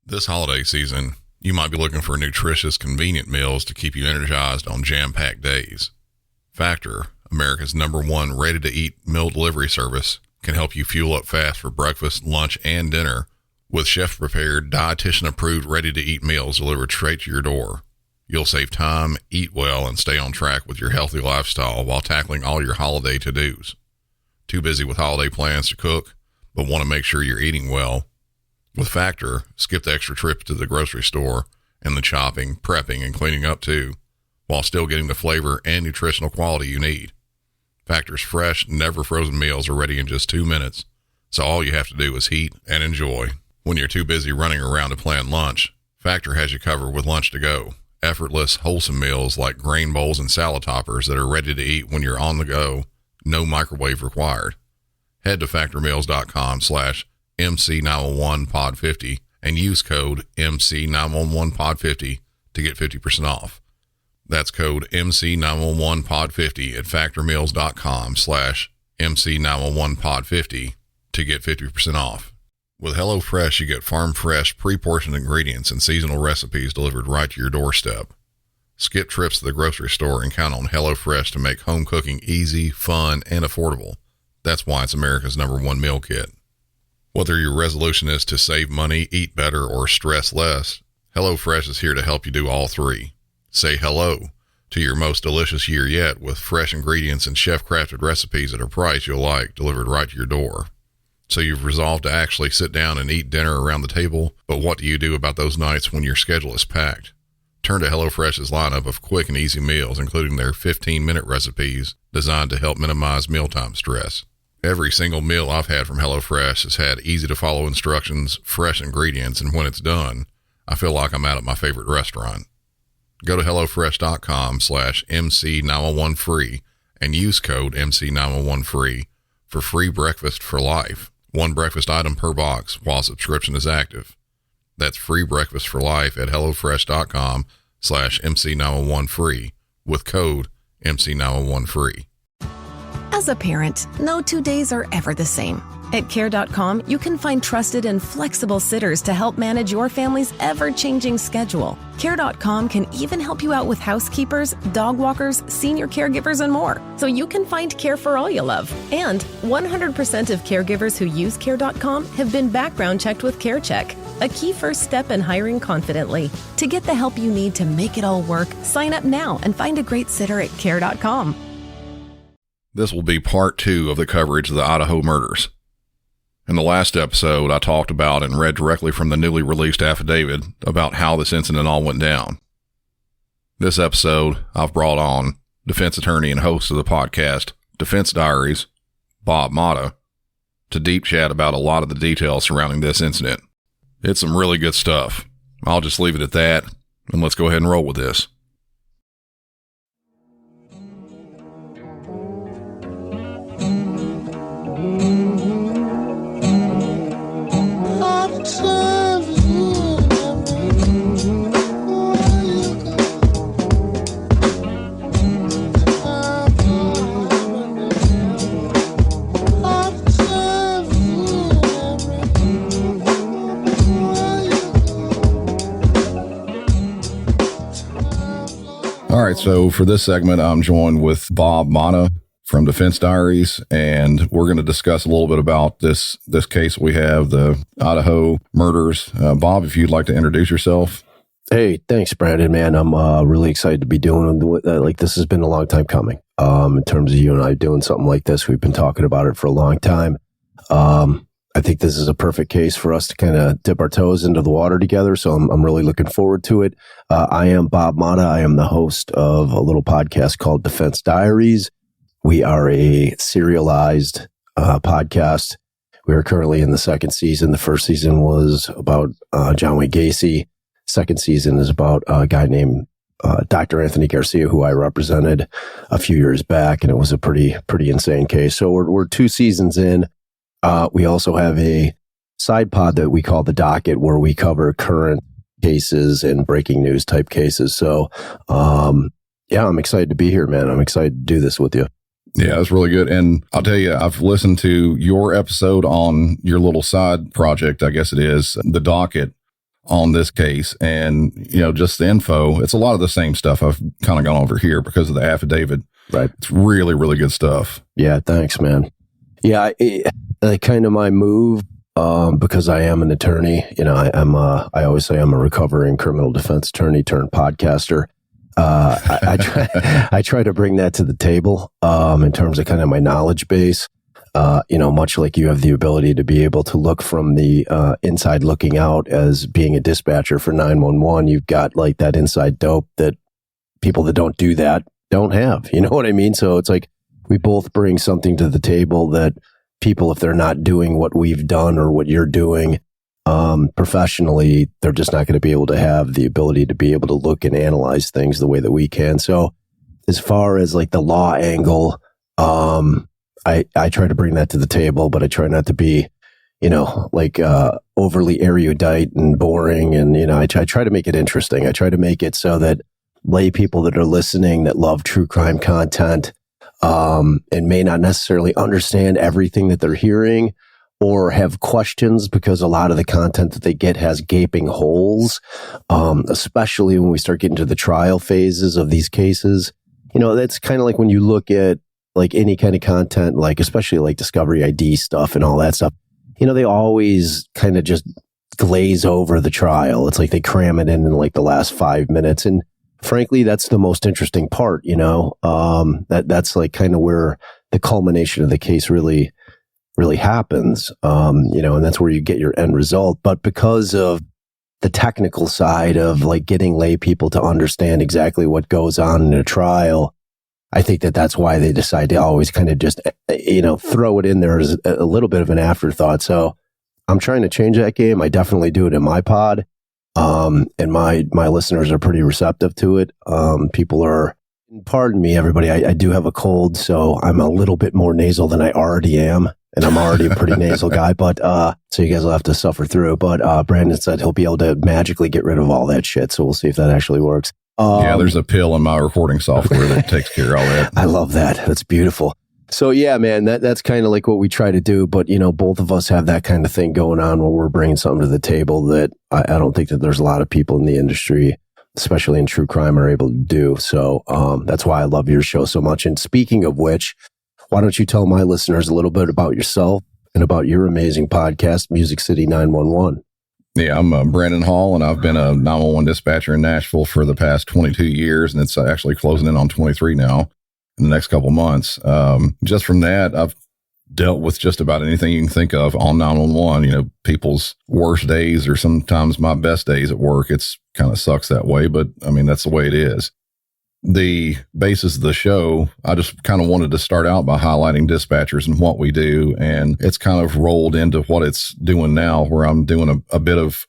This holiday season, you might be looking for nutritious, convenient meals to keep you energized on jam-packed days. Factor, America's #1 ready-to-eat meal delivery service, can help you fuel up fast for breakfast, lunch, and dinner with chef-prepared, dietitian-approved, ready-to-eat meals delivered straight to your door. You'll save time, eat well, and stay on track with your healthy lifestyle while tackling all your holiday to-dos. Too busy with holiday plans to cook, but want to make sure you're eating well? With Factor, skip the extra trip to the grocery store and the chopping, prepping, and cleaning up too, while still getting the flavor and nutritional quality you need. Factor's fresh, never frozen meals are ready in just 2 minutes, so all you have to do is heat and enjoy. When you're too busy running around to plan lunch, Factor has you covered with lunch to go. Effortless, wholesome meals like grain bowls and salad toppers that are ready to eat when you're on the go, no microwave required. Head to factormeals.com/MC911pod50 and use code MC911pod50 to get 50% off. That's code MC911pod50 at factormeals.com/MC911pod50 to get 50% off. With HelloFresh, you get farm-fresh, pre-portioned ingredients and seasonal recipes delivered right to your doorstep. Skip trips to the grocery store and count on HelloFresh to make home cooking easy, fun, and affordable. That's why it's America's #1 meal kit. Whether your resolution is to save money, eat better, or stress less, HelloFresh is here to help you do all three. Say hello to your most delicious year yet with fresh ingredients and chef-crafted recipes at a price you'll like delivered right to your door. So you've resolved to actually sit down and eat dinner around the table, but what do you do about those nights when your schedule is packed? Turn to HelloFresh's lineup of quick and easy meals, including their 15-minute recipes designed to help minimize mealtime stress. Every single meal I've had from HelloFresh has had easy-to-follow instructions, fresh ingredients, and when it's done, I feel like I'm out at my favorite restaurant. Go to HelloFresh.com/MC911free and use code MC911free for free breakfast for life. One breakfast item per box while subscription is active. That's free breakfast for life at HelloFresh.com/MC911free with code MC911free. As a parent, no 2 days are ever the same. At Care.com, you can find trusted and flexible sitters to help manage your family's ever-changing schedule. Care.com can even help you out with housekeepers, dog walkers, senior caregivers, and more, so you can find care for all you love. And 100% of caregivers who use Care.com have been background checked with CareCheck, a key first step in hiring confidently. To get the help you need to make it all work, sign up now and find a great sitter at Care.com. This will be part 2 of the coverage of the Idaho Murders. In the last episode, I talked about and read directly from the newly released affidavit about how this incident all went down. This episode, I've brought on defense attorney and host of the podcast, Defense Diaries, Bob Motta, to deep chat about a lot of the details surrounding this incident. It's some really good stuff. I'll just leave it at that, and let's go ahead and roll with this. All right, so for this segment, I'm joined with Bob Motta from Defense Diaries, and we're going to discuss a little bit about this case we have, the Idaho Murders. Bob, if you'd like to introduce yourself. Hey, thanks, Brandon, man. I'm really excited to be doing like this. Has been a long time coming. In terms of you and I doing something like this, we've been talking about it for a long time. I think this is a perfect case for us to kind of dip our toes into the water together. So I'm really looking forward to it. I am Bob Motta. I am the host of a little podcast called Defense Diaries. We are a serialized podcast. We are currently in the second season. The first season was about John Wayne Gacy. Second season is about a guy named Dr. Anthony Garcia, who I represented a few years back, and it was a pretty insane case. So we're 2 seasons in. We also have a side pod that we call The Docket, where we cover current cases and breaking news type cases. So, yeah, I'm excited to be here, man. I'm excited to do this with you. Yeah, that's really good. And I'll tell you, I've listened to your episode on your little side project, I guess it is, The Docket, on this case. And, just the info, it's a lot of the same stuff I've kind of gone over here because of the affidavit. Right. It's really, really good stuff. Yeah. Thanks, man. Yeah. Kind of my move, because I am an attorney, I always say I'm a recovering criminal defense attorney turned podcaster. I try to bring that to the table, in terms of kind of my knowledge base. Much like you have the ability to be able to look from the inside looking out as being a dispatcher for 911, you've got like that inside dope that people that don't do that don't have. You know what I mean? So it's like we both bring something to the table that people, if they're not doing what we've done or what you're doing professionally, they're just not going to be able to have the ability to be able to look and analyze things the way that we can. So as far as like the law angle, I try to bring that to the table, but I try not to be, overly erudite and boring. And, I try to make it interesting. I try to make it so that lay people that are listening that love true crime content, and may not necessarily understand everything that they're hearing or have questions, because a lot of the content that they get has gaping holes, especially when we start getting to the trial phases of these cases. That's kind of like when you look at like any kind of content, like especially like Discovery ID stuff and all that stuff, they always kind of just glaze over the trial. It's like they cram it in like the last 5 minutes. And frankly, that's the most interesting part, that's like kind of where the culmination of the case really happens, and that's where you get your end result. But because of the technical side of like getting lay people to understand exactly what goes on in a trial, I think that's why they decide to always kind of just, throw it in there as a little bit of an afterthought. So I'm trying to change that game. I definitely do it in my pod. And my listeners are pretty receptive to it. People are, pardon me, everybody, I do have a cold, so I'm a little bit more nasal than I already am. And I'm already a pretty nasal guy, but, so you guys will have to suffer through. But, Brandon said he'll be able to magically get rid of all that shit. So we'll see if that actually works. Yeah, there's a pill in my recording software that takes care of all that. I love that. That's beautiful. So yeah, man, that's kind of like what we try to do. But, both of us have that kind of thing going on where we're bringing something to the table that I don't think that there's a lot of people in the industry, especially in true crime, are able to do. So that's why I love your show so much. And speaking of which, why don't you tell my listeners a little bit about yourself and about your amazing podcast, Music City 911? Yeah, I'm Brandon Hall, and I've been a 911 dispatcher in Nashville for the past 22 years, and it's actually closing in on 23 now in the next couple months. Just from that, I've dealt with just about anything you can think of on 911, people's worst days or sometimes my best days at work. It's kind of sucks that way, but I mean, that's the way it is. The basis of the show, I just kind of wanted to start out by highlighting dispatchers and what we do. And it's kind of rolled into what it's doing now, where I'm doing a bit of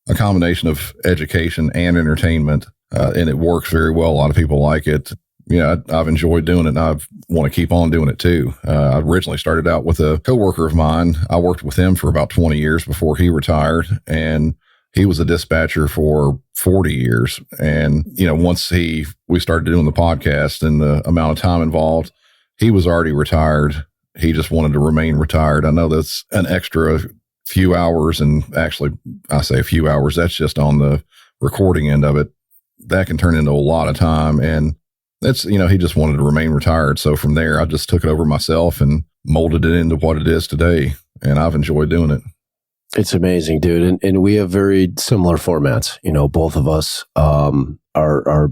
a combination of education and entertainment. And it works very well. A lot of people like it. I've enjoyed doing it, and I want to keep on doing it too. I originally started out with a coworker of mine. I worked with him for about 20 years before he retired, and he was a dispatcher for 40 years. And, once we started doing the podcast and the amount of time involved, he was already retired. He just wanted to remain retired. I know that's an extra few hours. And actually, I say a few hours, that's just on the recording end of it. That can turn into a lot of time. And that's, he just wanted to remain retired. So from there, I just took it over myself and molded it into what it is today. And I've enjoyed doing it. It's amazing, dude. And we have very similar formats. Both of us are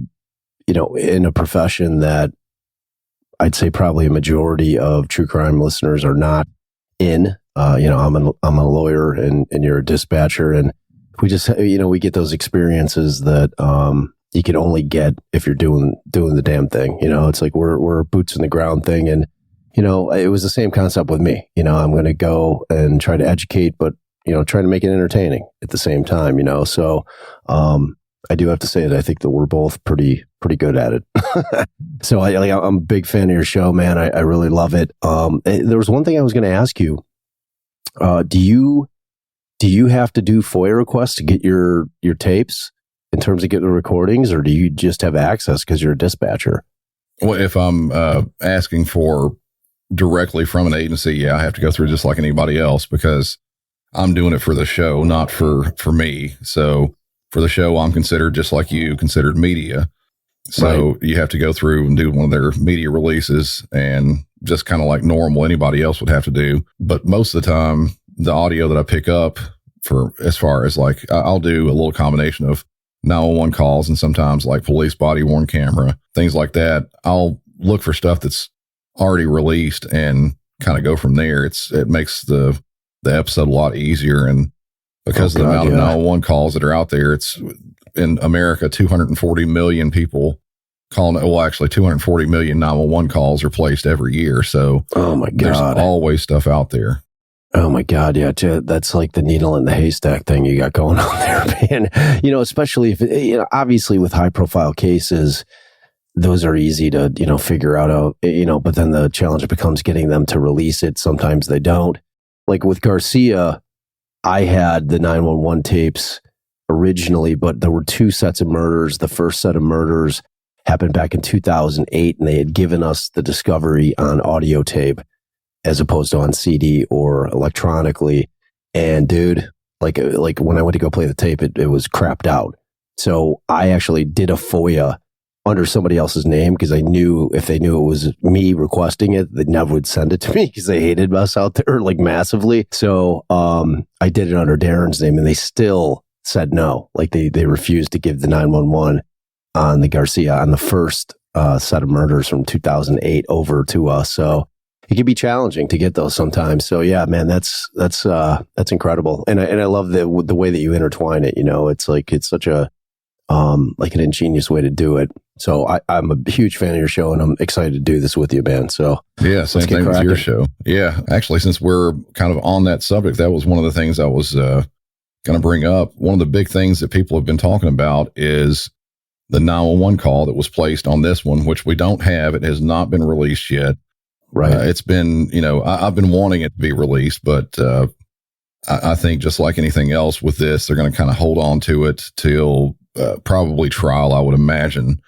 in a profession that I'd say probably a majority of true crime listeners are not in. I'm a lawyer and you're a dispatcher, and we just, we get those experiences that you can only get if you're doing the damn thing. It's like we're boots in the ground thing. And, it was the same concept with me. I'm going to go and try to educate, but trying to make it entertaining at the same time, So, I do have to say that I think that we're both pretty good at it. So I'm a big fan of your show, man. I really love it. There was one thing I was going to ask you. Do you have to do FOIA requests to get your tapes in terms of getting the recordings, or do you just have access because you're a dispatcher? Well, if I'm asking for directly from an agency, yeah, I have to go through just like anybody else, because I'm doing it for the show, not for me. So for the show, I'm considered, just like you, considered media. So right. You have to go through and do one of their media releases, and just kind of like normal anybody else would have to do. But most of the time, the audio that I pick up for, as far as like, I'll do a little combination of 911 calls and sometimes like police body worn camera, things like that. I'll look for stuff that's already released and kind of go from there. It makes the episode a lot easier. And because of the amount of 911 calls that are out there, it's in America, 240 million people calling. Well, actually 240 million 911 calls are placed every year. So oh my God, there's always stuff out there. Oh my God. Yeah. That's like the needle in the haystack thing you got going on there, man. You know, especially if, you know, obviously with high profile cases, those are easy to, you know, figure out, you know, but then the challenge becomes getting them to release it. Sometimes they don't. Like with Garcia, I had the 911 tapes originally, but there were two sets of murders. The first set of murders happened back in 2008, and they had given us the discovery on audio tape as opposed to on CD or electronically. And dude, like when I went to go play the tape, it was crapped out. So I actually did a FOIA under somebody else's name, because I knew if they knew it was me requesting it, they never would send it to me, because they hated us out there like massively. So I did it under Darren's name, and they still said no. Like they refused to give the 911 on the Garcia, on the first set of murders from 2008 over to us. So it can be challenging to get those sometimes. So yeah, man, that's incredible. And I love the way that you intertwine it. You know, it's like, it's such a, like an ingenious way to do it. So I'm a huge fan of your show, and I'm excited to do this with you, man. So yeah, same thing with your show. Yeah. Actually, since we're kind of on that subject, that was one of the things I was going to bring up. One of the big things that people have been talking about is the 911 call that was placed on this one, which we don't have. It has not been released yet. Right. It's been, you know, I've been wanting it to be released, but I think just like anything else with this, they're going to kind of hold on to it till probably trial, I would imagine.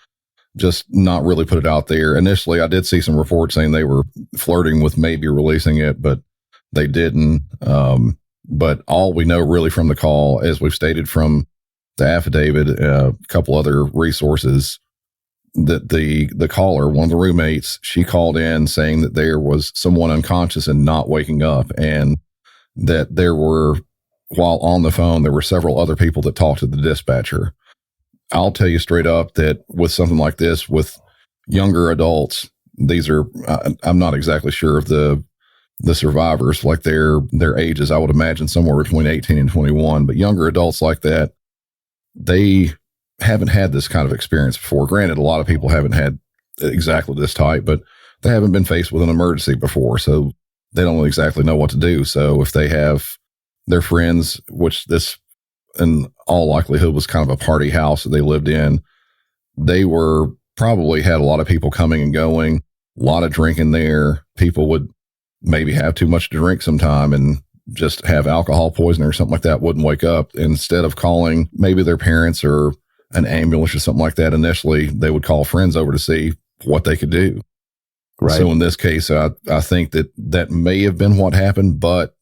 Just not really put it out there. Initially, I did see some reports saying they were flirting with maybe releasing it, but they didn't. But all we know really from the call, as we've stated from the affidavit, a couple other resources, that the caller, one of the roommates, she called in saying that there was someone unconscious and not waking up, and that there were, while on the phone, there were several other people that talked to the dispatcher. I'll tell you straight up that with something like this, with younger adults, these are, I'm not exactly sure of the survivors, like their ages. I would imagine somewhere between 18 and 21, but younger adults like that, they haven't had this kind of experience before. Granted, a lot of people haven't had exactly this type, but they haven't been faced with an emergency before, so they don't exactly know what to do. So if they have their friends, which this in all likelihood was kind of a party house that they lived in, they were probably had a lot of people coming and going, a lot of drinking there. People would maybe have too much to drink sometime and just have alcohol poisoning or something like that, wouldn't wake up. Instead of calling maybe their parents or an ambulance or something like that, initially they would call friends over to see what they could do. Right. So in this case, I think that may have been what happened, but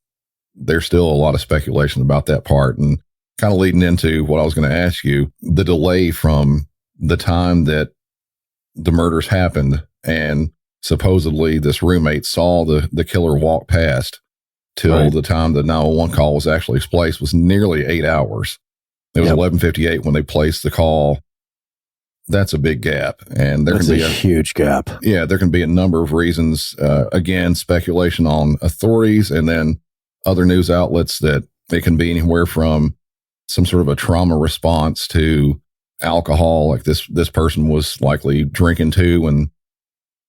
there's still a lot of speculation about that part. And kind of leading into what I was going to ask you, the delay from the time that the murders happened and supposedly this roommate saw the killer walk past till the time the 911 call was actually placed was nearly 8 hours. It was 11:58 when they placed the call. That's a big gap, and there can be a huge gap. Yeah, there can be a number of reasons. Again, speculation on authorities, and then other news outlets that it can be anywhere from some sort of a trauma response to alcohol. Like this person was likely drinking too, and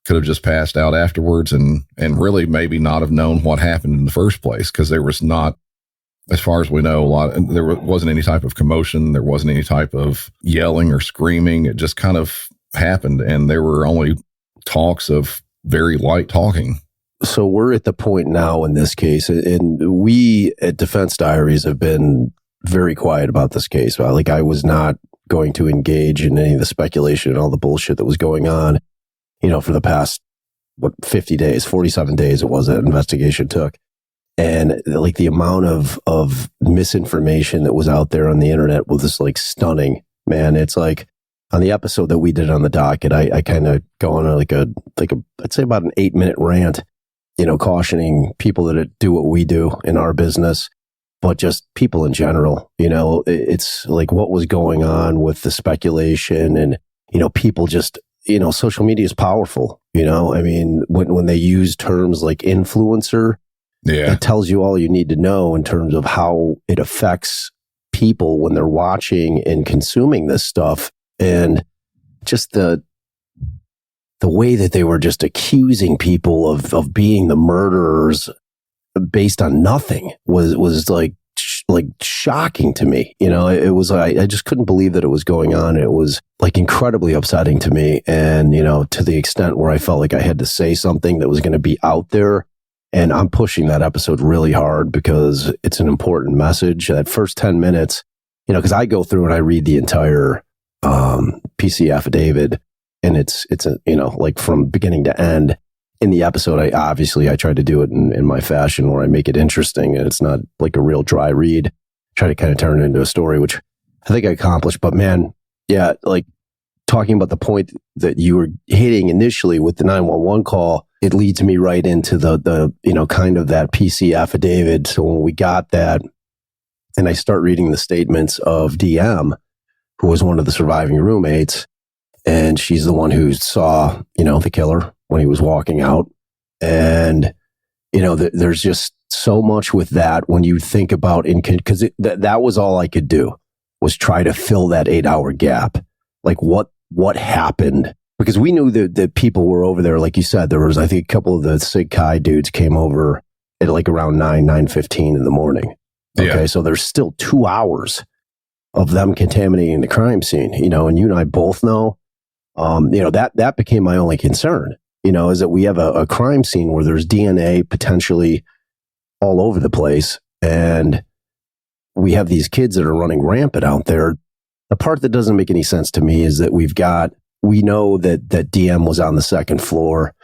could have just passed out afterwards, and really maybe not have known what happened in the first place, because there was not, as far as we know, there wasn't any type of commotion. There wasn't any type of yelling or screaming. It just kind of happened, and there were only talks of very light talking. So we're at the point now in this case, and we at Defense Diaries have been very quiet about this case. Like, I was not going to engage in any of the speculation and all the bullshit that was going on, you know, for the past, 50 days, 47 days it was that investigation took. And like the amount of misinformation that was out there on the internet was just like stunning, man. It's like on the episode that we did on the docket, I kind of go on I'd say about an 8-minute rant, cautioning people that do what we do in our business, but just people in general. It's like what was going on with the speculation and, people just, social media is powerful. I mean, when they use terms like influencer, it tells you all you need to know in terms of how it affects people when they're watching and consuming this stuff. And just the way that they were just accusing people of being the murderers based on nothing was like shocking to me. It was, I just couldn't believe that it was going on. It was like incredibly upsetting to me. And, to the extent where I felt like I had to say something that was going to be out there. And I'm pushing that episode really hard because it's an important message. That first 10 minutes, because I go through and I read the entire PC affidavit, and it's like from beginning to end. In the episode, I try to do it in my fashion where I make it interesting and it's not like a real dry read. Try to kind of turn it into a story, which I think I accomplished. But man, yeah, like talking about the point that you were hitting initially with the 911 call, it leads me right into the kind of that PC affidavit. So when we got that and I start reading the statements of DM, who was one of the surviving roommates, and she's the one who saw, the killer when he was walking out. And, there's just so much with that when you think about, because that was all I could do was try to fill that 8-hour gap. Like what happened? Because we knew that people were over there. Like you said, there was, I think, a couple of the Sig Chi dudes came over at like around 9:15 in the morning. Okay. So there's still 2 hours of them contaminating the crime scene, and you and I both know, that became my only concern, is that we have a crime scene where there's DNA potentially all over the place. And we have these kids that are running rampant out there. The part that doesn't make any sense to me is that we know that DM was on the second floor.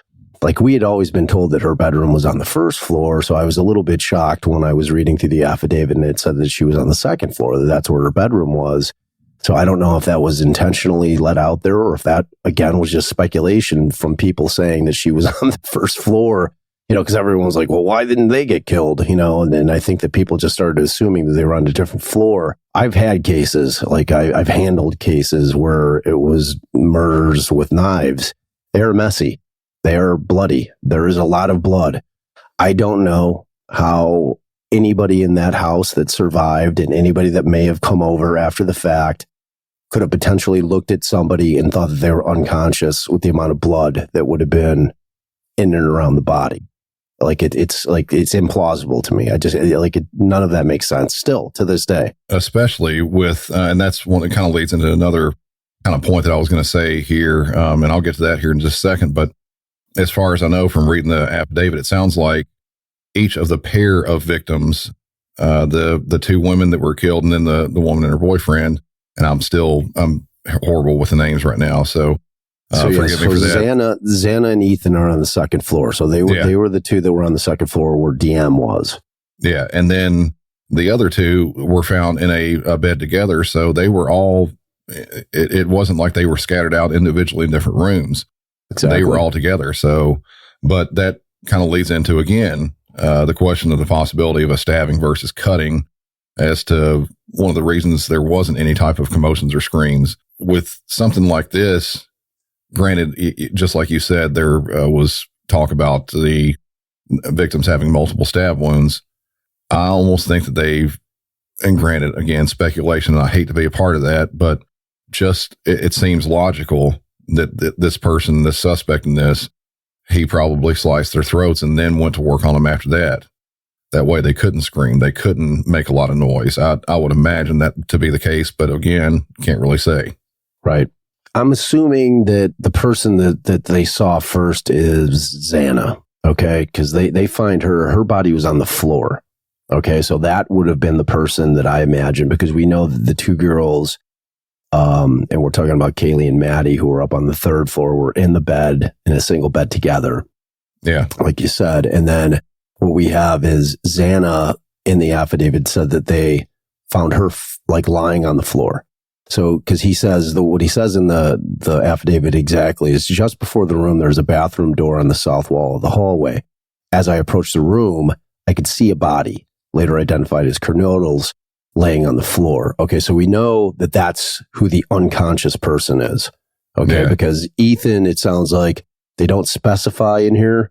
Like we had always been told that her bedroom was on the first floor. So I was a little bit shocked when I was reading through the affidavit and it said that she was on the second floor, that that's where her bedroom was. So I don't know if that was intentionally let out there or if that, again, was just speculation from people saying that she was on the first floor, because everyone was like, well, why didn't they get killed? And then I think that people just started assuming that they were on a different floor. I've had cases, like I've handled cases where it was murders with knives. They're messy. They are bloody. There is a lot of blood. I don't know how anybody in that house that survived and anybody that may have come over after the fact could have potentially looked at somebody and thought that they were unconscious with the amount of blood that would have been in and around the body. Like it's implausible to me. None of that makes sense still to this day. Especially with, and that's one that kind of leads into another kind of point that I was going to say here. And I'll get to that here in just a second. But as far as I know from reading the affidavit, it sounds like each of the pair of victims, the two women that were killed and then the woman and her boyfriend, and I'm horrible with the names right now. So forgive me for that. Xana and Ethan are on the second floor. So they were the two that were on the second floor where DM was. Yeah. And then the other two were found in a bed together. So they were all, it wasn't like they were scattered out individually in different rooms. Exactly. They were all together. So, but that kind of leads into, again, the question of the possibility of a stabbing versus cutting as to one of the reasons there wasn't any type of commotions or screams. With something like this, granted, just like you said, there was talk about the victims having multiple stab wounds. I almost think that and granted, again, speculation, and I hate to be a part of that, but just it seems logical that this person, this suspect in this, he probably sliced their throats and then went to work on them after that. That way they couldn't scream. They couldn't make a lot of noise. I would imagine that to be the case, but again, can't really say. Right. I'm assuming that the person that they saw first is Xana. Okay. Because they find her body was on the floor. Okay. So that would have been the person that I imagine, because we know that the two girls, and we're talking about Kaylee and Maddie, who were up on the third floor, were in the bed, in a single bed together. Yeah. Like you said. And then what we have is Xana in the affidavit said that they found her like lying on the floor. So, because he says what he says in the affidavit exactly is just before the room, there's a bathroom door on the south wall of the hallway. As I approached the room, I could see a body, later identified as Kernodle's, laying on the floor. Okay, so we know that that's who the unconscious person is. Okay, because Ethan, it sounds like they don't specify in here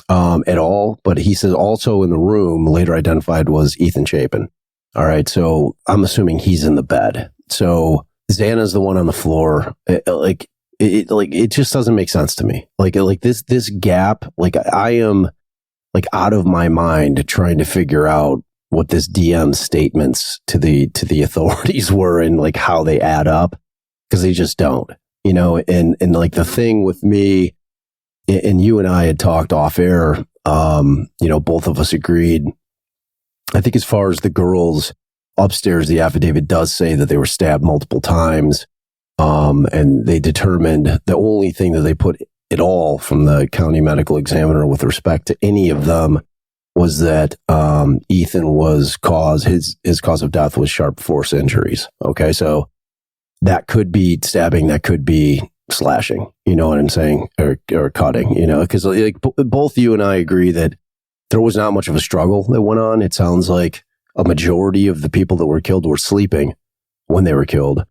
at all, but he says also in the room, later identified was Ethan Chapin. All right, so I'm assuming he's in the bed. So Xana's the one on the floor. It just doesn't make sense to me. Like this gap. Like I am like out of my mind trying to figure out what this DM's statements to the authorities were and like how they add up, because they just don't. You know, and like the thing with me, and you and I had talked off air. You know, both of us agreed. I think as far as the girls upstairs, the affidavit does say that they were stabbed multiple times. And they determined the only thing that they put at all from the county medical examiner with respect to any of them was that Ethan was his cause of death was sharp force injuries. Okay, so that could be stabbing, that could be slashing. You know what I'm saying, or cutting. You know, because like both you and I agree that there was not much of a struggle that went on. It sounds like a majority of the people that were killed were sleeping when they were killed.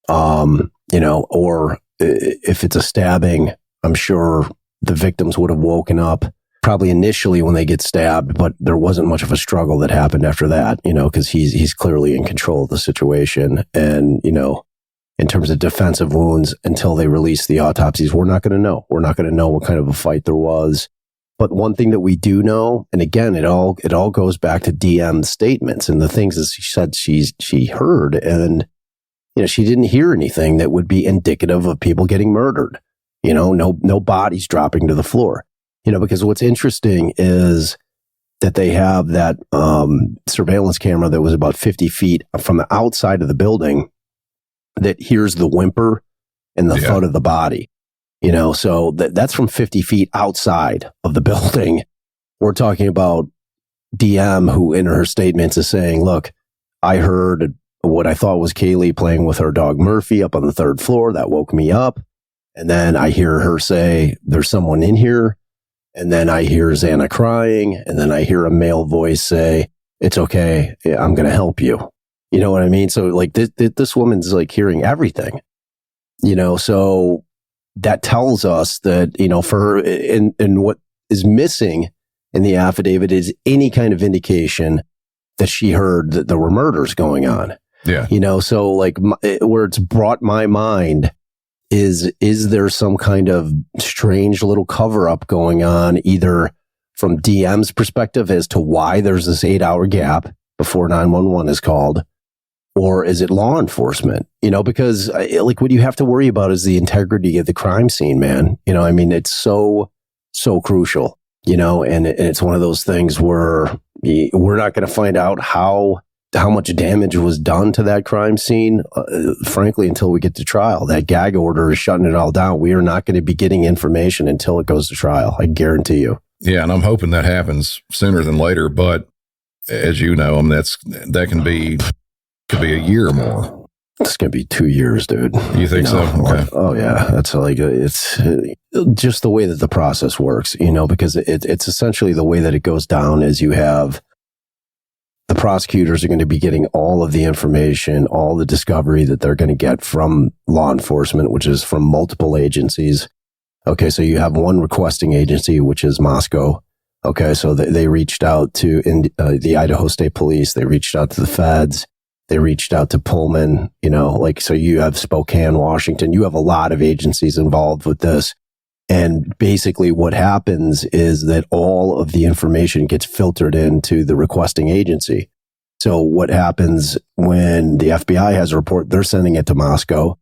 You know, or if it's a stabbing, I'm sure the victims would have woken up probably initially when they get stabbed, but there wasn't much of a struggle that happened after that, you know, because he's clearly in control of the situation. And, you know, in terms of defensive wounds, until they release the autopsies, we're not going to know. We're not going to know what kind of a fight there was. But one thing that we do know, and again, it all goes back to DM's statements and the things that she said she heard, and you know, she didn't hear anything that would be indicative of people getting murdered. You know, no bodies dropping to the floor. You know, because what's interesting is that they have that surveillance camera that was about 50 feet from the outside of the building that hears the whimper and the thud of the body. You know, so that's from 50 feet outside of the building. We're talking about DM, who in her statements is saying, look, I heard what I thought was Kaylee playing with her dog Murphy up on the third floor. That woke me up. And then I hear her say, there's someone in here. And then I hear Xana crying. And then I hear a male voice say, it's okay, I'm going to help you. You know what I mean? So like this woman's like hearing everything, you know, so that tells us that, you know, for her, and what is missing in the affidavit is any kind of indication that she heard that there were murders going on. Yeah. You know, so like where it's brought my mind is there some kind of strange little cover up going on, either from DM's perspective as to why there's this 8-hour gap before 911 is called, or is it law enforcement? You know, because like what you have to worry about is the integrity of the crime scene, man. You know, I mean, it's so crucial, you know, and it's one of those things where we're not going to find out how much damage was done to that crime scene, frankly, until we get to trial. That gag order is shutting it all down. We are not going to be getting information until it goes to trial. I guarantee you. Yeah. And I'm hoping that happens sooner than later. But as you know, that could be a year or more. It's going to be 2 years, dude. You think so? Okay. Oh yeah. That's like, it's just the way that the process works, you know, because it's essentially the way that it goes down is you have the prosecutors are going to be getting all of the information, all the discovery that they're going to get from law enforcement, which is from multiple agencies. Okay, so you have one requesting agency, which is Moscow. Okay, so they reached out to the Idaho State Police. They reached out to the feds. They reached out to Pullman. You know, like, so you have Spokane, Washington. You have a lot of agencies involved with this. And basically what happens is that all of the information gets filtered into the requesting agency. So what happens when the FBI has a report, they're sending it to Moscow,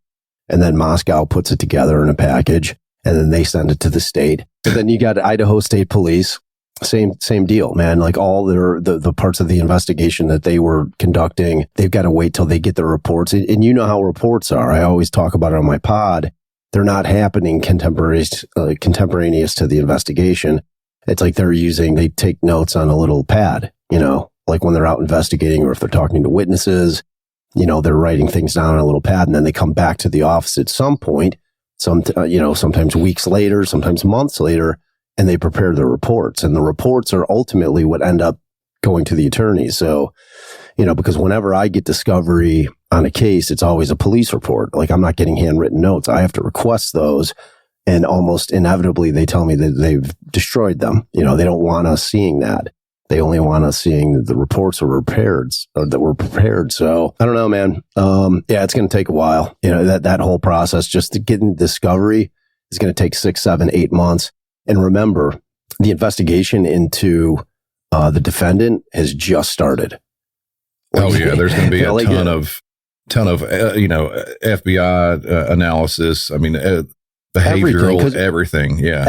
and then Moscow puts it together in a package, and then they send it to the state. And then you got Idaho State Police, same deal, man. Like all the parts of the investigation that they were conducting, they've got to wait till they get the reports. And you know how reports are. I always talk about it on my pod. They're not happening contemporaneous to the investigation. It's like they take notes on a little pad, like when they're out investigating or if they're talking to witnesses, they're writing things down on a little pad and then they come back to the office at some point, sometimes weeks later, sometimes months later, and they prepare their reports. And the reports are ultimately what end up going to the attorneys. So, because whenever I get discovery on a case, it's always a police report. Like I'm not getting handwritten notes. I have to request those. And almost inevitably, they tell me that they've destroyed them. They don't want us seeing that. They only want us seeing that the reports that were prepared. So I don't know, man. It's going to take a while. That whole process, just to get in discovery, is going to take 6, 7, 8 months. And remember, the investigation into the defendant has just started. There's going to be a ton of FBI analysis. I mean, behavioral, everything. Yeah.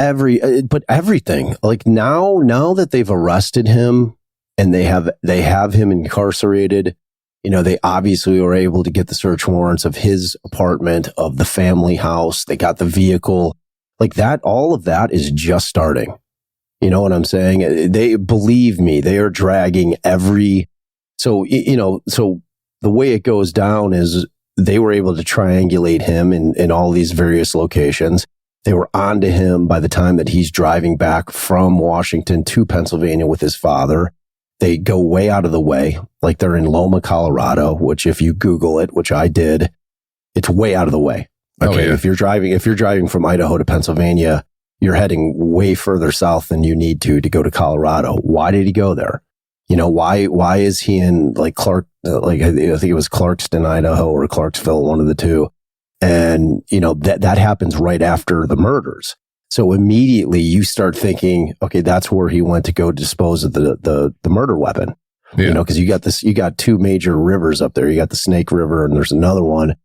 Everything. Like now that they've arrested him and they have him incarcerated, they obviously were able to get the search warrants of his apartment, of the family house. They got the vehicle. Like that, all of that is just starting. You know what I'm saying? They, believe me, they are dragging so the way it goes down is they were able to triangulate him in all these various locations. They were onto him by the time that he's driving back from Washington to Pennsylvania with his father. They go way out of the way, like they're in Loma, Colorado, which if you Google it, which I did, it's way out of the way. Okay. If you're driving from Idaho to Pennsylvania, you're heading way further south than you need to go to Colorado. Why did he go there? Why is he in like I think it was Clarkston, Idaho or Clarksville, one of the two. And, that happens right after the murders. So immediately you start thinking, okay, that's where he went to go dispose of the murder weapon. Yeah. Cause you got two major rivers up there. You got the Snake River and there's another one.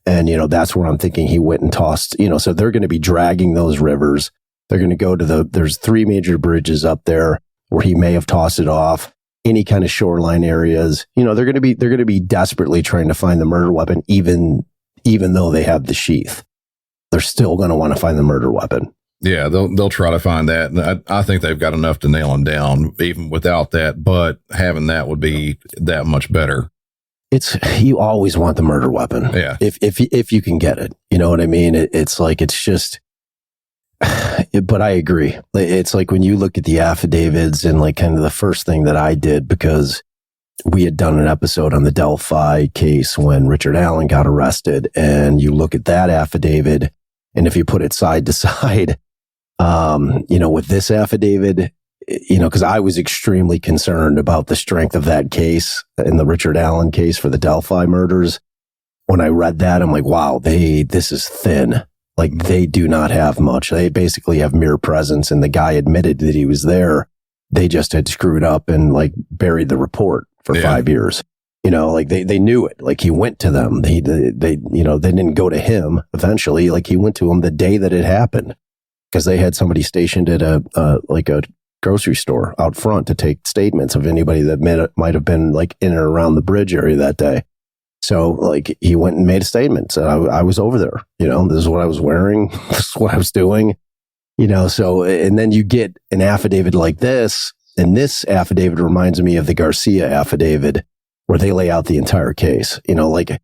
And, that's where I'm thinking he went and tossed, so they're going to be dragging those rivers. They're going to go to there's 3 major bridges up there where he may have tossed it off. Any kind of shoreline areas, they're going to be desperately trying to find the murder weapon, even though they have the sheath. They're still going to want to find the murder weapon. Yeah, they'll try to find that. And I think they've got enough to nail him down, even without that. But having that would be that much better. You always want the murder weapon. Yeah. If you can get it, you know what I mean? It's just. But I agree. It's like when you look at the affidavits and like kind of the first thing that I did, because we had done an episode on the Delphi case when Richard Allen got arrested, and you look at that affidavit, and if you put it side to side, with this affidavit, because I was extremely concerned about the strength of that case in the Richard Allen case for the Delphi murders. When I read that, I'm like, wow, this is thin. Like they do not have much. They basically have mere presence, and the guy admitted that he was there. They just had screwed up and like buried the report for 5 years. Like they knew it. Like he went to them. They didn't go to him. Eventually, like he went to them the day that it happened, because they had somebody stationed at a grocery store out front to take statements of anybody that might have been like in or around the bridge area that day. So like he went and made a statement. So I was over there, this is what I was wearing. This is what I was doing, so, and then you get an affidavit like this. And this affidavit reminds me of the Garcia affidavit where they lay out the entire case, like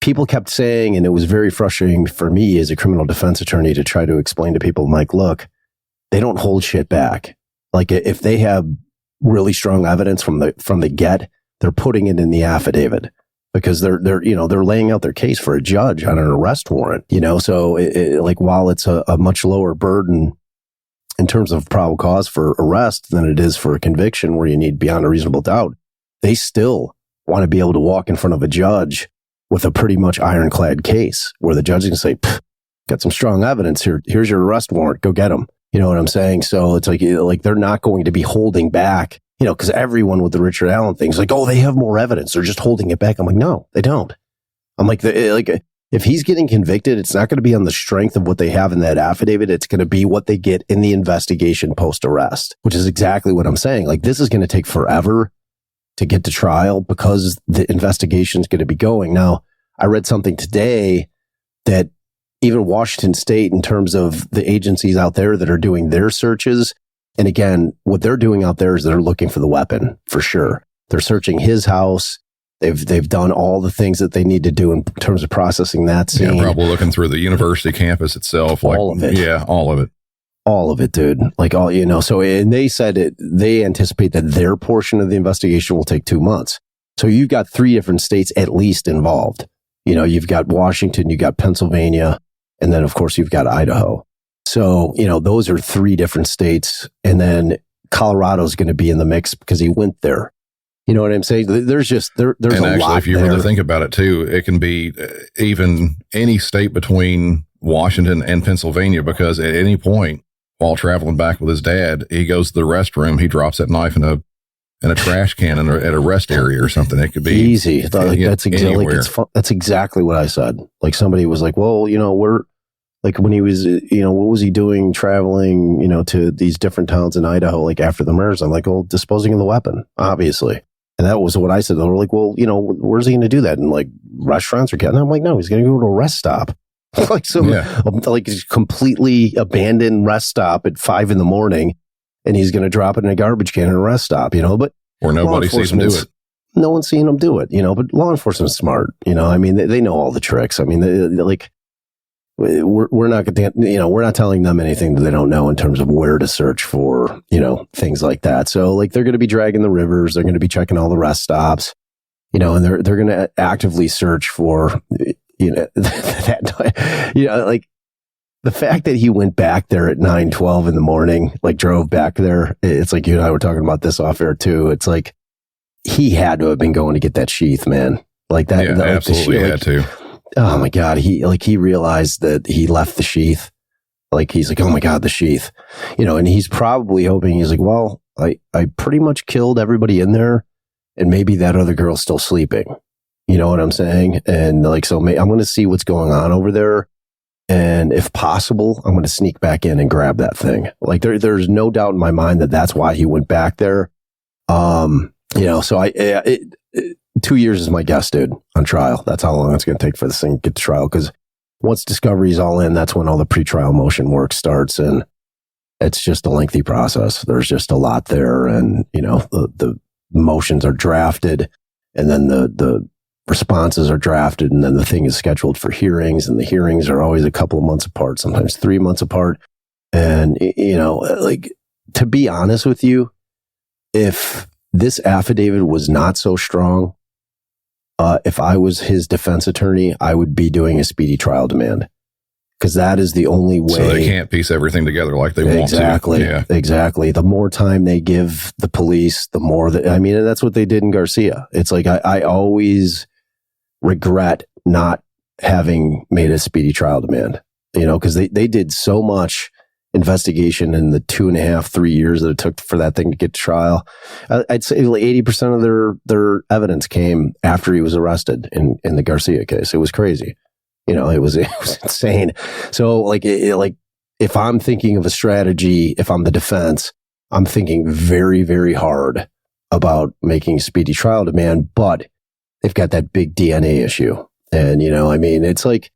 people kept saying, and it was very frustrating for me as a criminal defense attorney to try to explain to people, like, look, they don't hold shit back. Like if they have really strong evidence from the get, they're putting it in the affidavit. Because they're laying out their case for a judge on an arrest warrant, so like while it's a much lower burden in terms of probable cause for arrest than it is for a conviction where you need beyond a reasonable doubt, they still want to be able to walk in front of a judge with a pretty much ironclad case where the judge can say, got some strong evidence here. Here's your arrest warrant. Go get them. You know what I'm saying? So it's like they're not going to be holding back. Because everyone with the Richard Allen thing is like, oh, they have more evidence. They're just holding it back. I'm like, no, they don't. I'm like, if he's getting convicted, it's not going to be on the strength of what they have in that affidavit. It's going to be what they get in the investigation post-arrest, which is exactly what I'm saying. Like, this is going to take forever to get to trial because the investigation is going to be going. Now, I read something today that even Washington State, in terms of the agencies out there that are doing their searches, And again, what they're doing out there is they're looking for the weapon for sure. They're searching his house. They've done all the things that they need to do in terms of processing that scene. Yeah, probably looking through the university campus itself. All of it. Yeah, all of it. All of it, dude. Like all, so, and they said they anticipate that their portion of the investigation will take 2 months. So you've got 3 different states at least involved. You've got Washington, you've got Pennsylvania, and then of course you've got Idaho. So, those are 3 different states. And then Colorado's going to be in the mix because he went there. You know what I'm saying? There's and a actually, lot if you there. really think about it too, it can be even any state between Washington and Pennsylvania, because at any point while traveling back with his dad, he goes to the restroom, he drops that knife in a trash can at a rest area or something. It could be easy. That's exactly what I said. Like somebody was like, well, we're like when he was, what was he doing traveling, to these different towns in Idaho, like after the murders? I'm like, well, disposing of the weapon, obviously. And that was what I said. They were like, well, where's he going to do that? In like restaurants or getting? I'm like, no, he's going to go to a rest stop. Like like completely abandoned rest stop at 5 a.m, and he's going to drop it in a garbage can at a rest stop, but or nobody sees him do it. No one's seen him do it, but law enforcement's smart, they know all the tricks. I mean, we're not going to, we're not telling them anything that they don't know in terms of where to search for, things like that. So like they're going to be dragging the rivers, they're going to be checking all the rest stops, and they're going to actively search for, like the fact that he went back there at 9:12 in the morning, like drove back there. It's like you and I were talking about this off air too. It's like he had to have been going to get that sheath, man. Like that. Yeah, absolutely had to. Oh my God. He realized that he left the sheath. Like he's like, oh my God, the sheath, and he's probably hoping, he's like, well, I pretty much killed everybody in there, and maybe that other girl's still sleeping. You know what I'm saying? And like, so I'm going to see what's going on over there. And if possible, I'm going to sneak back in and grab that thing. Like there's no doubt in my mind that that's why he went back there. So 2 years is my guess, dude, on trial. That's how long it's going to take for this thing to get to trial. Cause once discovery's all in, that's when all the pretrial motion work starts. And it's just a lengthy process. There's just a lot there. And, the motions are drafted, and then the responses are drafted, and then the thing is scheduled for hearings, and the hearings are always a couple of months apart, sometimes 3 months apart. And, like, to be honest with you, if this affidavit was not so strong, if I was his defense attorney, I would be doing a speedy trial demand, because that is the only way. So they can't piece everything together like they want to. Exactly. The more time they give the police, the more and that's what they did in Garcia. It's like, I always regret not having made a speedy trial demand, because they did so much investigation in the 2.5, 3 years that it took for that thing to get to trial. I'd say like 80% of their evidence came after he was arrested in the Garcia case. It was crazy. It was insane. So like, if I'm thinking of a strategy, if I'm the defense, I'm thinking very, very hard about making a speedy trial demand, but they've got that big DNA issue. And, it's like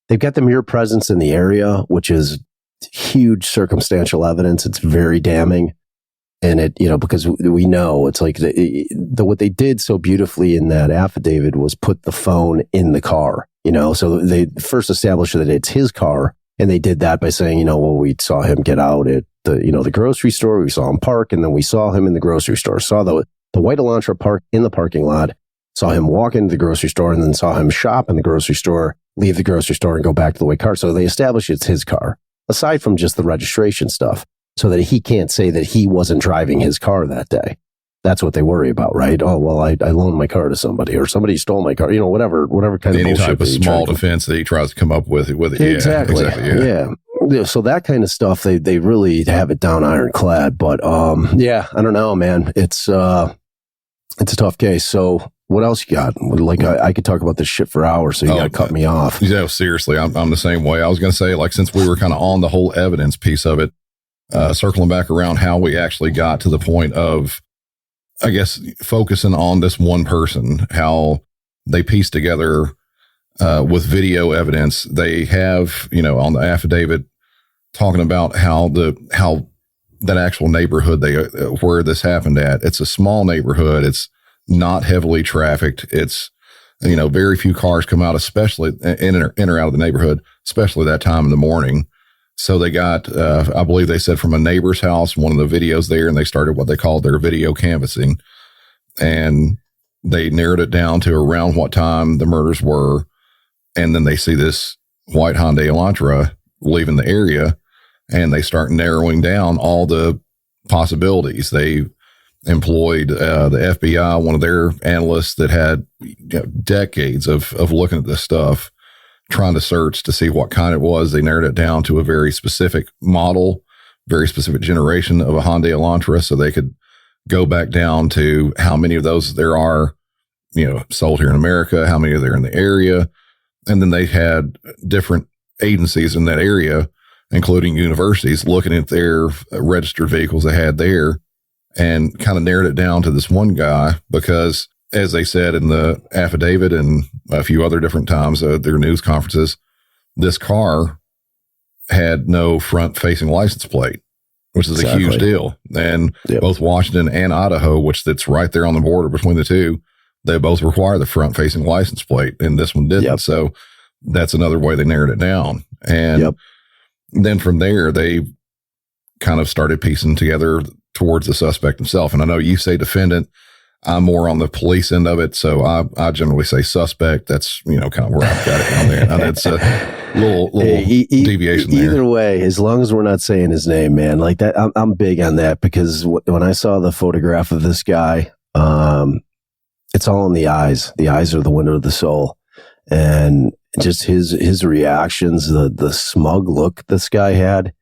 they've got the mere presence in the area, which is huge circumstantial evidence. It's very damning. And it, because we know it's like what they did so beautifully in that affidavit was put the phone in the car, so they first established that it's his car. And they did that by saying, we saw him get out at the grocery store. We saw him park, and then we saw him in the grocery store, saw the white Elantra park in the parking lot, saw him walk into the grocery store, and then saw him shop in the grocery store, leave the grocery store, and go back to the white car. So they established it's his car, aside from just the registration stuff, so that he can't say that he wasn't driving his car that day. That's what they worry about, right? Oh, well, I loaned my car to somebody, or somebody stole my car, whatever kind of any bullshit type of small defense that he tries to come up with it. Exactly. Yeah. So that kind of stuff, they really have it down ironclad. But I don't know, man. It's a tough case. So what else you got? Like I could talk about this shit for hours, so you got to cut me off. Yeah, seriously, I'm the same way. I was going to say, like, since we were kind of on the whole evidence piece of it, circling back around how we actually got to the point of, I guess, focusing on this one person, how they pieced together with video evidence. They have, on the affidavit talking about how that actual neighborhood where this happened at. It's a small neighborhood. It's not heavily trafficked. It's, very few cars come out, especially in or out of the neighborhood, especially that time in the morning. So they got, I believe they said from a neighbor's house, one of the videos there, and they started what they called their video canvassing. And they narrowed it down to around what time the murders were. And then they see this white Hyundai Elantra leaving the area, and they start narrowing down all the possibilities. They employed the FBI, one of their analysts that had decades of looking at this stuff, trying to search to see what kind it was. They narrowed it down to a very specific model, very specific generation of a Hyundai Elantra, so they could go back down to how many of those there are, sold here in America, how many are there in the area. And then they had different agencies in that area, including universities, looking at their registered vehicles they had there, and kind of narrowed it down to this one guy because, as they said in the affidavit and a few other different times at their news conferences, this car had no front-facing license plate, which is a huge deal. And both Washington and Idaho, which that's right there on the border between the two, they both require the front-facing license plate, and this one didn't. So that's another way they narrowed it down. And then from there, they kind of started piecing together towards the suspect himself. And I know you say defendant. I'm more on the police end of it, so I generally say suspect. That's kind of where I've got it on there. And it's a little deviation there. Either way, as long as we're not saying his name, man, like that, I'm big on that because when I saw the photograph of this guy, it's all in the eyes. The eyes are the window of the soul, and just his reactions, the smug look this guy had,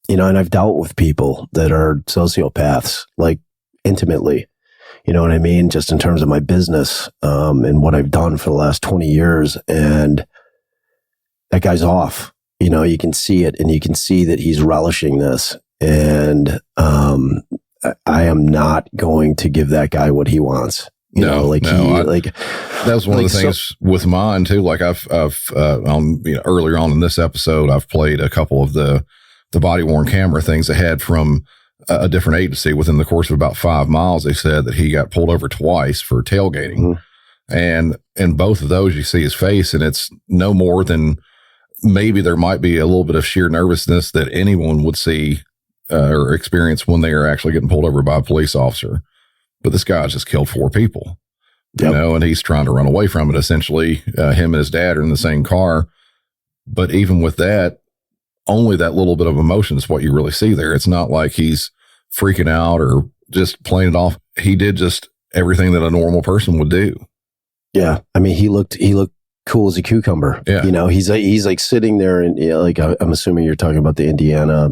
and I've dealt with people that are sociopaths, like intimately. You know what I mean? Just in terms of my business, and what I've done for the last 20 years. And that guy's off, you can see it, and you can see that he's relishing this. And, I am not going to give that guy what he wants. That was one of the things with mine too. Like I've earlier on in this episode, I've played a couple of the body worn camera things I had from a different agency. Within the course of about 5 miles, they said that he got pulled over twice for tailgating. Mm-hmm. And in both of those, you see his face, and it's no more than maybe there might be a little bit of sheer nervousness that anyone would see or experience when they are actually getting pulled over by a police officer. But this guy just killed 4 people, and he's trying to run away from it. Essentially, him and his dad are in the same car. But even with that, only that little bit of emotion is what you really see there. It's not like he's freaking out or just playing it off. He did just everything that a normal person would do. Yeah. I mean, he looked cool as a cucumber. Yeah. He's like sitting there, and I'm assuming you're talking about the Indiana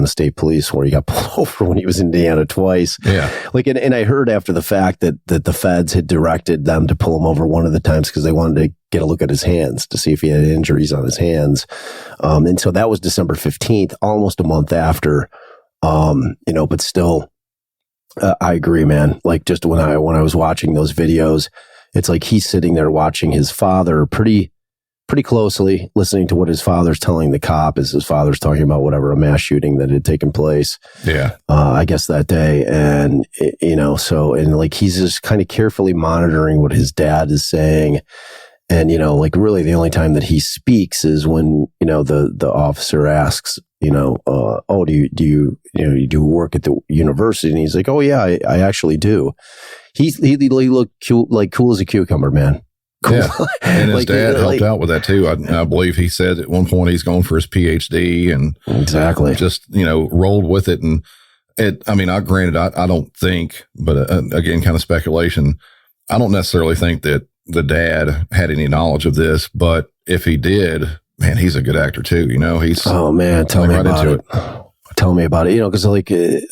State Police, where he got pulled over when he was in Indiana twice. Yeah. And I heard after the fact that the feds had directed them to pull him over one of the times because they wanted to get a look at his hands to see if he had injuries on his hands. And so that was December 15th, almost a month after, but still, I agree, man. Like just when I was watching those videos, it's like he's sitting there watching his father pretty closely, listening to what his father's telling the cop as his father's talking about whatever, a mass shooting that had taken place. Yeah. I guess that day. And, he's just kind of carefully monitoring what his dad is saying. And, really the only time that he speaks is when, the officer asks, do you work at the university? And he's like, oh yeah, I actually do. He looked cool as a cucumber, man. Cool. Yeah. And his dad helped out with that too. I believe he said at one point he's going for his PhD and exactly just, rolled with it. And I don't think, but again, kind of speculation. I don't necessarily think that the dad had any knowledge of this, but if he did, man, he's a good actor too. He's tell me about it. Tell me about it. Because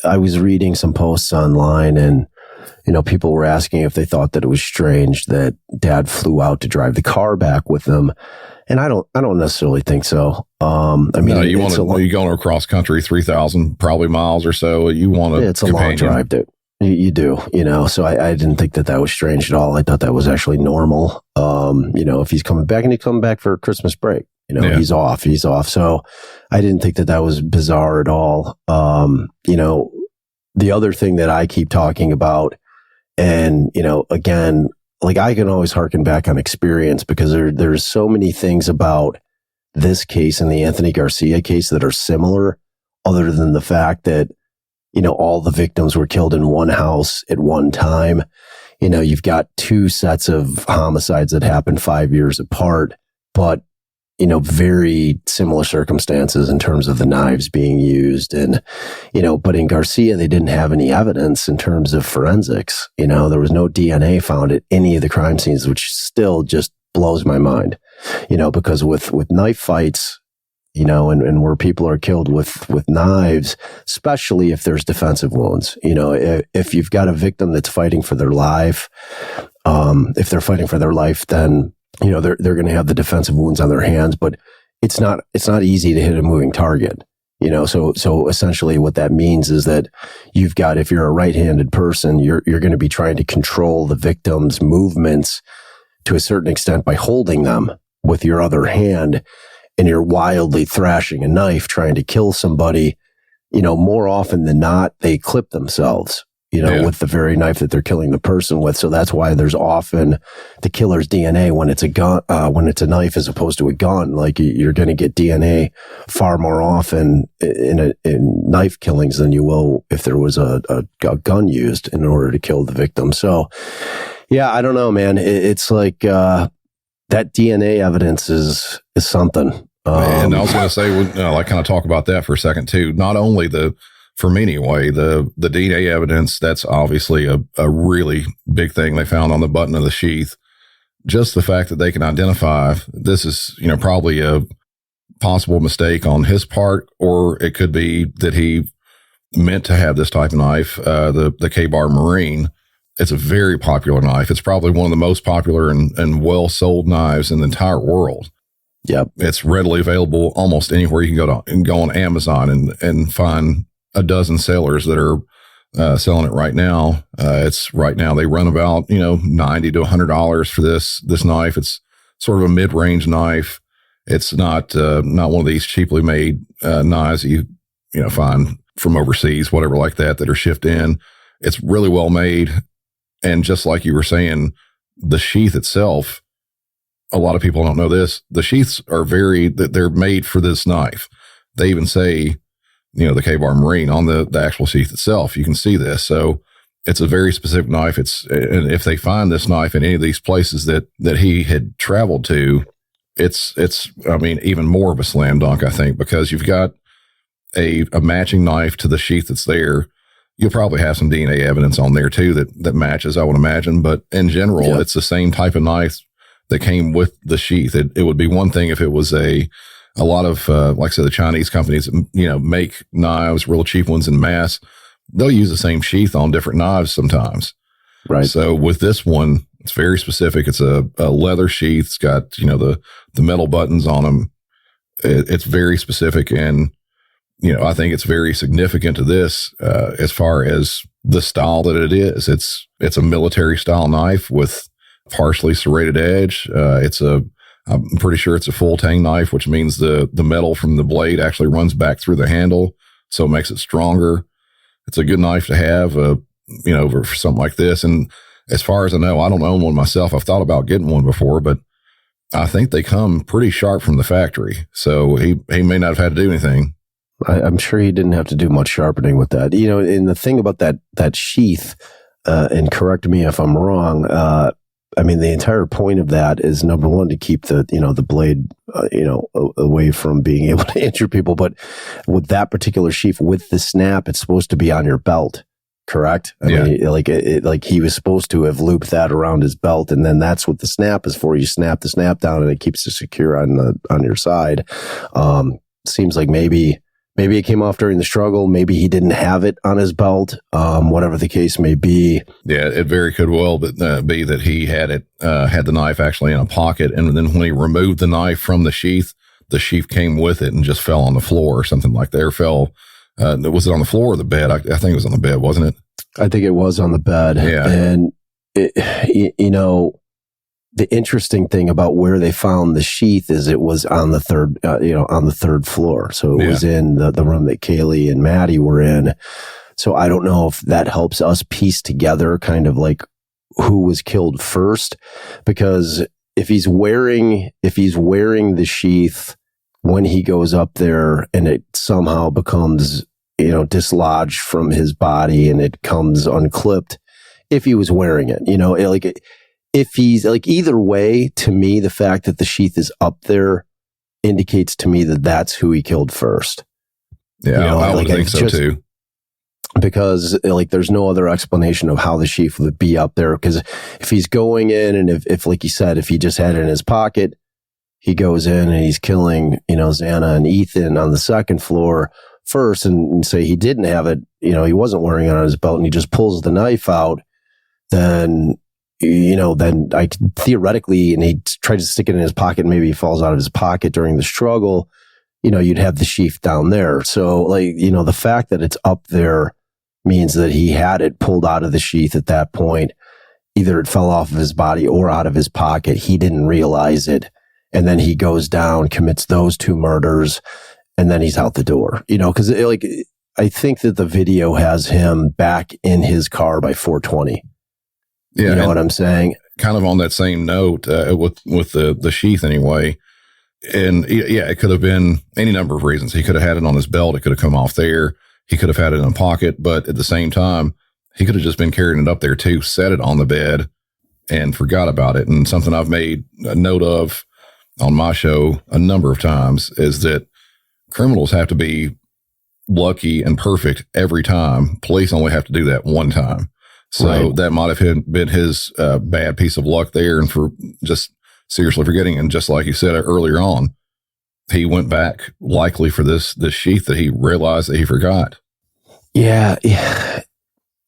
I was reading some posts online, and people were asking if they thought that it was strange that dad flew out to drive the car back with them, and I don't necessarily think so. You going across country 3,000 probably miles or so. You want to. It's a long drive, dude. You do, so I didn't think that was strange at all. I thought that was actually normal. If he's coming back, and he's coming back for Christmas break, He's off. So I didn't think that was bizarre at all. The other thing that I keep talking about, and, again, like I can always harken back on experience, because there's so many things about this case and the Anthony Garcia case that are similar, other than the fact that, all the victims were killed in one house at one time. You've got two sets of homicides that happened 5 years apart, but, very similar circumstances in terms of the knives being used. And, but in Garcia, they didn't have any evidence in terms of forensics. There was no DNA found at any of the crime scenes, which still just blows my mind, because with knife fights, and where people are killed with knives, especially if there's defensive wounds, if you've got a victim that's fighting for their life, if they're fighting for their life, then, they're going to have the defensive wounds on their hands, but it's not easy to hit a moving target, so essentially what that means is that you've got, if you're a right-handed person, you're going to be trying to control the victim's movements to a certain extent by holding them with your other hand, and you're wildly thrashing a knife trying to kill somebody. More often than not, they clip themselves, with the very knife that they're killing the person with. So that's why there's often the killer's DNA when it's a gun, when it's a knife as opposed to a gun. Like you're going to get DNA far more often in knife killings than you will if there was a gun used in order to kill the victim. So yeah, I don't know, man. It's like, that DNA evidence is something. And I was going to say, I kind of talk about that for a second too. Not only for me anyway, the DNA evidence, that's obviously a really big thing they found on the button of the sheath. Just the fact that they can identify this is, probably a possible mistake on his part, or it could be that he meant to have this type of knife, the K-Bar Marine. It's a very popular knife. It's probably one of the most popular and well-sold knives in the entire world. Yep. It's readily available almost anywhere. You can go on Amazon and find a dozen sellers that are selling it right now. They run about, $90 to $100 for this knife. It's sort of a mid-range knife. It's not one of these cheaply made knives that you find from overseas, whatever like that are shipped in. It's really well made. And just like you were saying, the sheath itself, a lot of people don't know this. The sheaths they're made for this knife. They even say, the K-Bar Marine on the actual sheath itself. You can see this. So it's a very specific knife. And if they find this knife in any of these places that he had traveled to, it's even more of a slam dunk, I think, because you've got a matching knife to the sheath that's there. You'll probably have some DNA evidence on there too that matches, I would imagine. But in general, It's the same type of knife that came with the sheath. It would be one thing if it was a lot of, like I said, the Chinese companies, make knives, real cheap ones in mass. They'll use the same sheath on different knives sometimes. Right. So with this one, it's very specific. It's a leather sheath. It's got, the metal buttons on them. It's very specific. And, I think it's very significant to this, as far as the style that it is. It's a military style knife with partially serrated edge. I'm pretty sure it's a full tang knife, which means the metal from the blade actually runs back through the handle. So it makes it stronger. It's a good knife to have, for something like this. And as far as I know, I don't own one myself. I've thought about getting one before, but I think they come pretty sharp from the factory. So he may not have had to do anything. I'm sure he didn't have to do much sharpening with that. And the thing about that sheath, and correct me if I'm wrong, the entire point of that is, number one, to keep the blade, away from being able to injure people. But with that particular sheath, with the snap, it's supposed to be on your belt, correct? I mean, like he was supposed to have looped that around his belt, and then that's what the snap is for. You snap the snap down, and it keeps it secure on your side. Seems like maybe it came off during the struggle. Maybe he didn't have it on his belt. Whatever the case may be. Yeah, it very could well be that he had the knife actually in a pocket, and then when he removed the knife from the sheath came with it and just fell on the floor or something like that. Or fell. Was it on the floor or the bed? I think it was on the bed, wasn't it? I think it was on the bed. Yeah. And the interesting thing about where they found the sheath is it was on the third floor. So it was in the room that Kaylee and Maddie were in. So I don't know if that helps us piece together kind of like who was killed first, because if he's wearing the sheath when he goes up there and it somehow becomes, dislodged from his body and it comes unclipped, if he was wearing it, if he's like, either way, to me, the fact that the sheath is up there indicates to me that that's who he killed first. Yeah, I would think so too. Because like there's no other explanation of how the sheath would be up there. Because if he's going in and if like you said, if he just had it in his pocket, he goes in and he's killing, Xana and Ethan on the second floor first and say he didn't have it, he wasn't wearing it on his belt and he just pulls the knife out, then I theoretically, and he tries to stick it in his pocket, maybe he falls out of his pocket during the struggle, you'd have the sheath down there. So like, the fact that it's up there means that he had it pulled out of the sheath at that point. Either it fell off of his body or out of his pocket. He didn't realize it. And then he goes down, commits those 2 murders, and then he's out the door, because I think that the video has him back in his car by 4:20. Yeah. You know what I'm saying? Kind of on that same note, with the sheath anyway. And yeah, it could have been any number of reasons. He could have had it on his belt. It could have come off there. He could have had it in a pocket, but at the same time, he could have just been carrying it up there too, set it on the bed and forgot about it. And something I've made a note of on my show a number of times is that criminals have to be lucky and perfect every time. Police only have to do that one time. So that might have been his bad piece of luck there. And for just seriously forgetting. And just like you said earlier on, he went back likely for this sheath that he realized that he forgot. Yeah.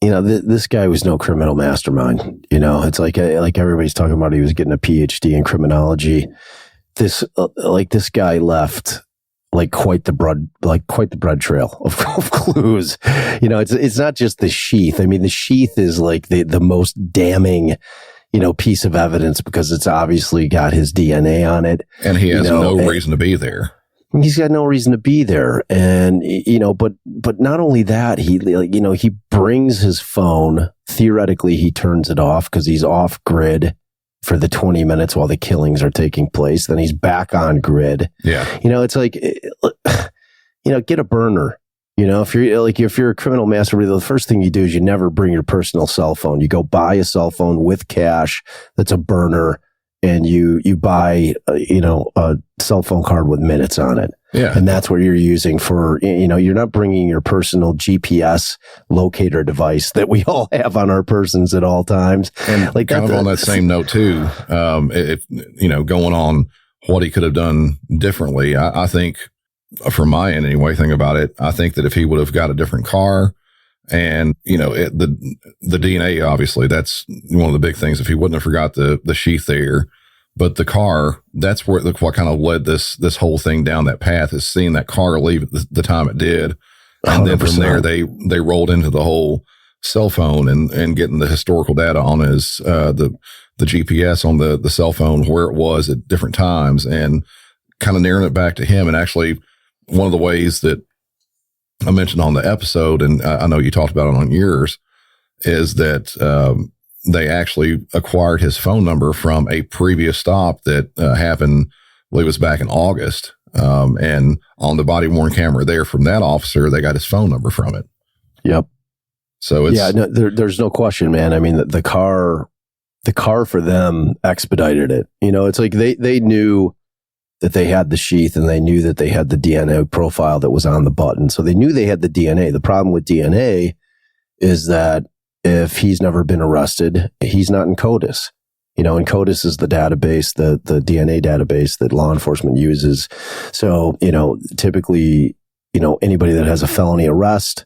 This guy was no criminal mastermind. It's like everybody's talking about he was getting a PhD in criminology. This guy left quite the bread trail of clues. It's not just the sheath. I mean, the sheath is like the most damning, piece of evidence because it's obviously got his DNA on it. And he has no reason to be there. He's got no reason to be there. And, but not only that, he brings his phone. Theoretically, he turns it off because he's off grid for the 20 minutes while the killings are taking place. Then he's back on grid. Yeah. It's like, get a burner. If you're a criminal mastermind, the first thing you do is you never bring your personal cell phone. You go buy a cell phone with cash that's a burner, and you buy, a cell phone card with minutes on it. Yeah. And that's what you're using for, you're not bringing your personal GPS locator device that we all have on our persons at all times. And like kind of on that same note too, going on what he could have done differently. I think from my end anyway, thing about it, I think that if he would have got a different car and, the DNA, obviously that's one of the big things. If he wouldn't have forgot the sheath there, but the car, that's where what kind of led this whole thing down that path, is seeing that car leave at the time it did. And 100%. Then from there, they rolled into the whole cell phone and getting the historical data on his, the GPS on the cell phone, where it was at different times, and kind of narrowing it back to him. And actually one of the ways that I mentioned on the episode, and I know you talked about it on yours, is that, they actually acquired his phone number from a previous stop that happened, I believe it was back in August. And on the body worn camera there from that officer, they got his phone number from it. Yep. So it's, there's no question, man. I mean, the car for them expedited it. It's like they knew that they had the sheath and they knew that they had the DNA profile that was on the button. So they knew they had the DNA. The problem with DNA is that if he's never been arrested, he's not in CODIS. And CODIS is the database, the DNA database that law enforcement uses. So, typically, anybody that has a felony arrest,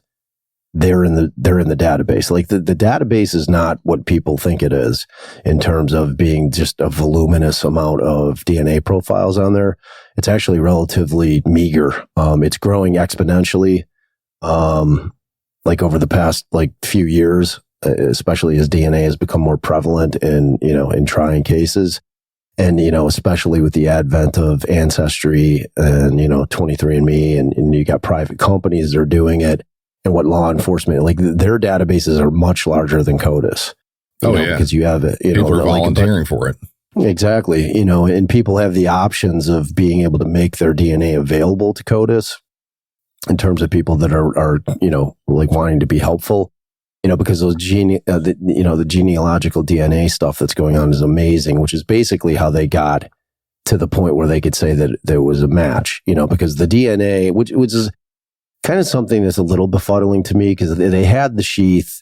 they're in the database. Like the database is not what people think it is in terms of being just a voluminous amount of DNA profiles on there. It's actually relatively meager. It's growing exponentially, over the past few years, especially as DNA has become more prevalent in trying cases. And, especially with the advent of Ancestry and, 23andMe and you got private companies that are doing it, and what law enforcement, like their databases are much larger than CODIS. Because you have it, people are volunteering for it. Exactly. And people have the options of being able to make their DNA available to CODIS in terms of people that are like wanting to be helpful. Because those the genealogical DNA stuff that's going on is amazing, which is basically how they got to the point where they could say that there was a match, because the DNA, which is kind of something that's a little befuddling to me, because they had the sheath,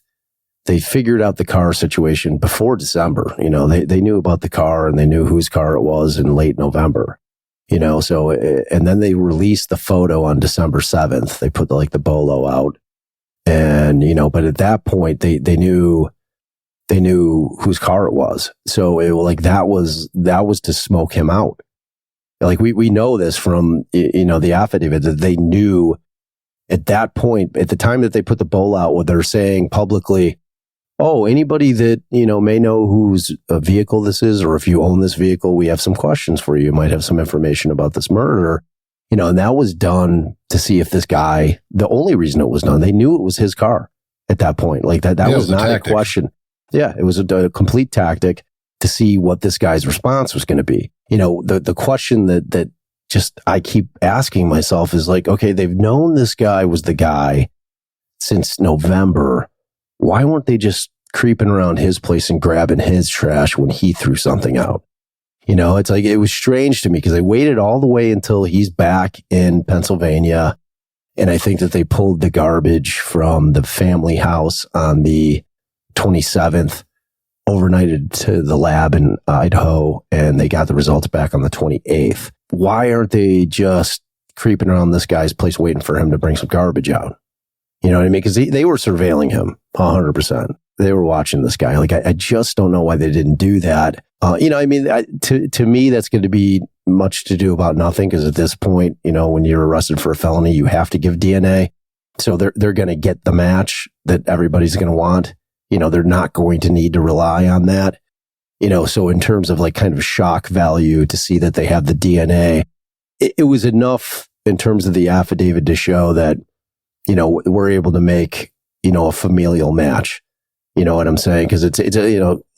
they figured out the car situation before December. They knew about the car and they knew whose car it was in late November, so, and then they released the photo on December 7th. They put the bolo out. And, but at that point they knew whose car it was. So that was to smoke him out. Like we know this from, the affidavit, that they knew at that point, at the time that they put the bowl out, what they're saying publicly, oh, anybody that, may know whose vehicle this is, or if you own this vehicle, we have some questions for you. You might have some information about this murder. And that was done to see if this guy, the only reason it was done, they knew it was his car at that point. Like that was not a question. Yeah, it was a complete tactic to see what this guy's response was going to be. The question that just I keep asking myself is like, okay, they've known this guy was the guy since November. Why weren't they just creeping around his place and grabbing his trash when he threw something out? It's like, it was strange to me because they waited all the way until he's back in Pennsylvania. And I think that they pulled the garbage from the family house on the 27th, overnighted to the lab in Idaho, and they got the results back on the 28th. Why aren't they just creeping around this guy's place waiting for him to bring some garbage out? You know what I mean? Because they were surveilling him 100%. They were watching this guy. Like, I just don't know why they didn't do that. To me, that's going to be much to do about nothing, because at this point, when you're arrested for a felony, you have to give DNA. So they're going to get the match that everybody's going to want. They're not going to need to rely on that. So in terms of like kind of shock value to see that they have the DNA, it was enough in terms of the affidavit to show that, we're able to make, a familial match. You know what I'm saying? Because it's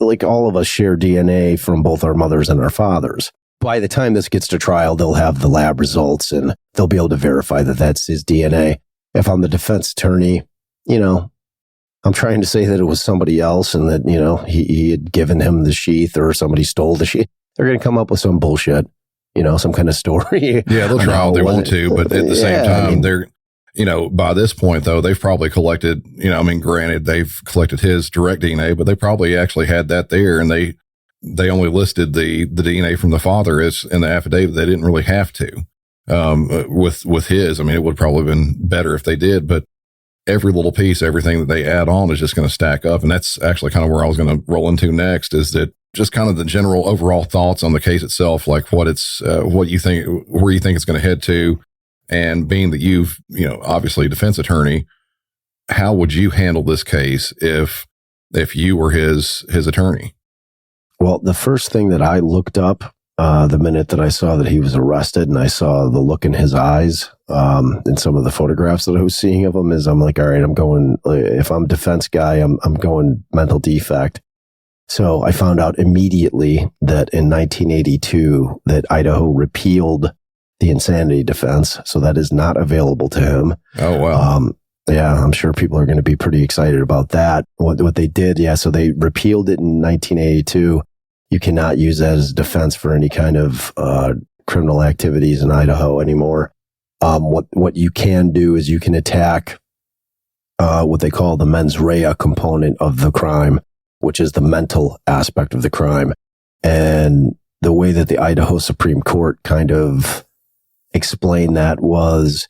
like all of us share DNA from both our mothers and our fathers. By the time this gets to trial, they'll have the lab results and they'll be able to verify that that's his DNA. If I'm the defense attorney, I'm trying to say that it was somebody else and that, he had given him the sheath or somebody stole the sheath, they're going to come up with some bullshit, some kind of story. Yeah, they'll try all they want to, but at the same time, they're, by this point, though, they've probably collected, granted, they've collected his direct DNA, but they probably actually had that there, and they only listed the DNA from the father as in the affidavit. They didn't really have to with his. It would probably have been better if they did, but every little piece, everything that they add on is just going to stack up. And that's actually kind of where I was going to roll into next, is that just kind of the general overall thoughts on the case itself, like what you think, where you think it's going to head to. And being that you've, obviously a defense attorney, how would you handle this case if you were his attorney? Well, the first thing that I looked up the minute that I saw that he was arrested, and I saw the look in his eyes in some of the photographs that I was seeing of him, is I'm like, all right, I'm going, if I'm a defense guy, I'm going mental defect. So I found out immediately that in 1982 that Idaho repealed the insanity defense. So that is not available to him. Oh, wow. Yeah, I'm sure people are going to be pretty excited about that. What they did, so they repealed it in 1982. You cannot use that as defense for any kind of criminal activities in Idaho anymore. What you can do is you can attack what they call the mens rea component of the crime, which is the mental aspect of the crime. And the way that the Idaho Supreme Court kind of explained that was,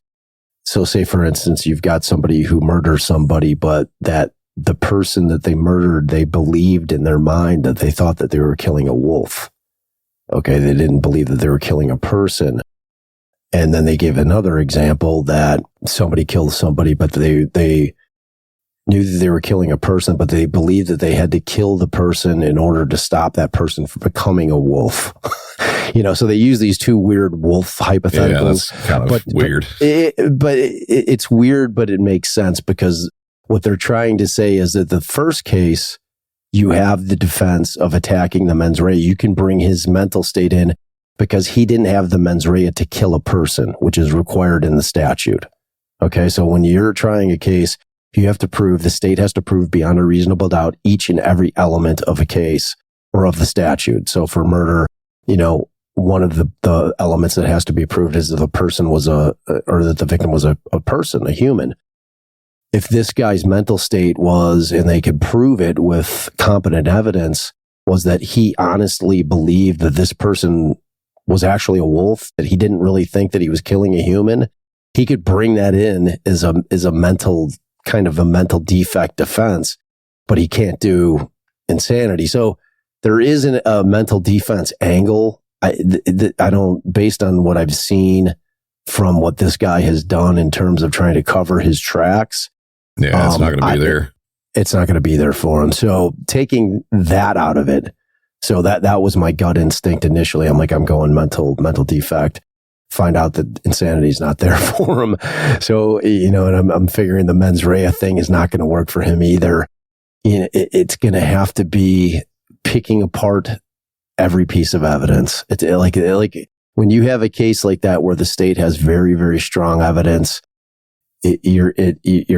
so say for instance, you've got somebody who murders somebody, but that the person that they murdered, they believed in their mind that they thought that they were killing a wolf. Okay, they didn't believe that they were killing a person. And then they gave another example that somebody killed somebody, but they knew that they were killing a person, but they believed that they had to kill the person in order to stop that person from becoming a wolf. So they use these two weird wolf hypotheticals. Yeah, that's kind of weird. It's weird, but it makes sense because what they're trying to say is that the first case, you have the defense of attacking the mens rea. You can bring his mental state in because he didn't have the mens rea to kill a person, which is required in the statute. Okay, so when you're trying a case, you have to prove, the state has to prove beyond a reasonable doubt each and every element of a case or of the statute. So for murder, one of the elements that has to be proved is that the person was or that the victim was a person, a human. If this guy's mental state was, and they could prove it with competent evidence, was that he honestly believed that this person was actually a wolf, that he didn't really think that he was killing a human, he could bring that in as a mental, kind of a mental defect defense, but he can't do insanity. So there isn't a mental defense angle. I don't, based on what I've seen from what this guy has done in terms of trying to cover his tracks. Yeah, it's not going to be there. It's not going to be there for him. So taking that out of it, so that was my gut instinct initially. I'm like, I'm going mental defect. Find out that insanity is not there for him. So, and I'm figuring the mens rea thing is not going to work for him either. It's going to have to be picking apart every piece of evidence. It's like when you have a case like that where the state has very, very strong evidence, you're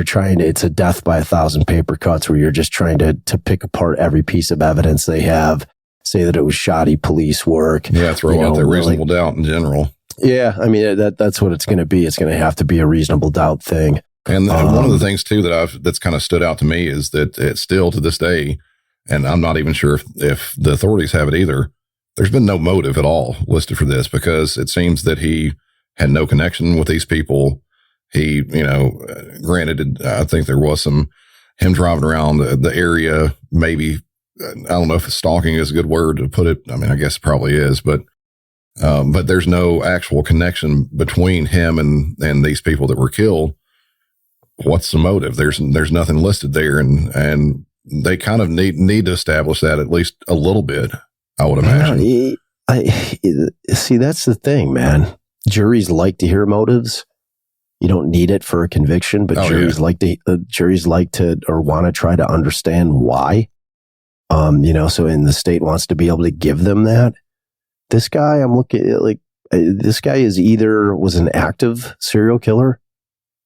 trying to, it's a death by 1,000 paper cuts where you're just trying to pick apart every piece of evidence they have, say that it was shoddy police work. Yeah, throw out the reasonable doubt in general. Yeah, I mean, that's what it's going to be. It's going to have to be a reasonable doubt thing. And one of the things too that's kind of stood out to me is that it's still to this day, and I'm not even sure if the authorities have it either, there's been no motive at all listed for this, because it seems that he had no connection with these people. He, granted, I think there was him driving around the area, maybe, I don't know if stalking is a good word to put it. I mean, I guess it probably is, but there's no actual connection between him and these people that were killed. What's the motive? There's nothing listed there. And they kind of need to establish that at least a little bit, I would imagine. See, that's the thing, man. Juries like to hear motives. You don't need it for a conviction, but juries like to or want to try to understand why. So the state wants to be able to give them that. This guy, I'm looking at, this guy was an active serial killer,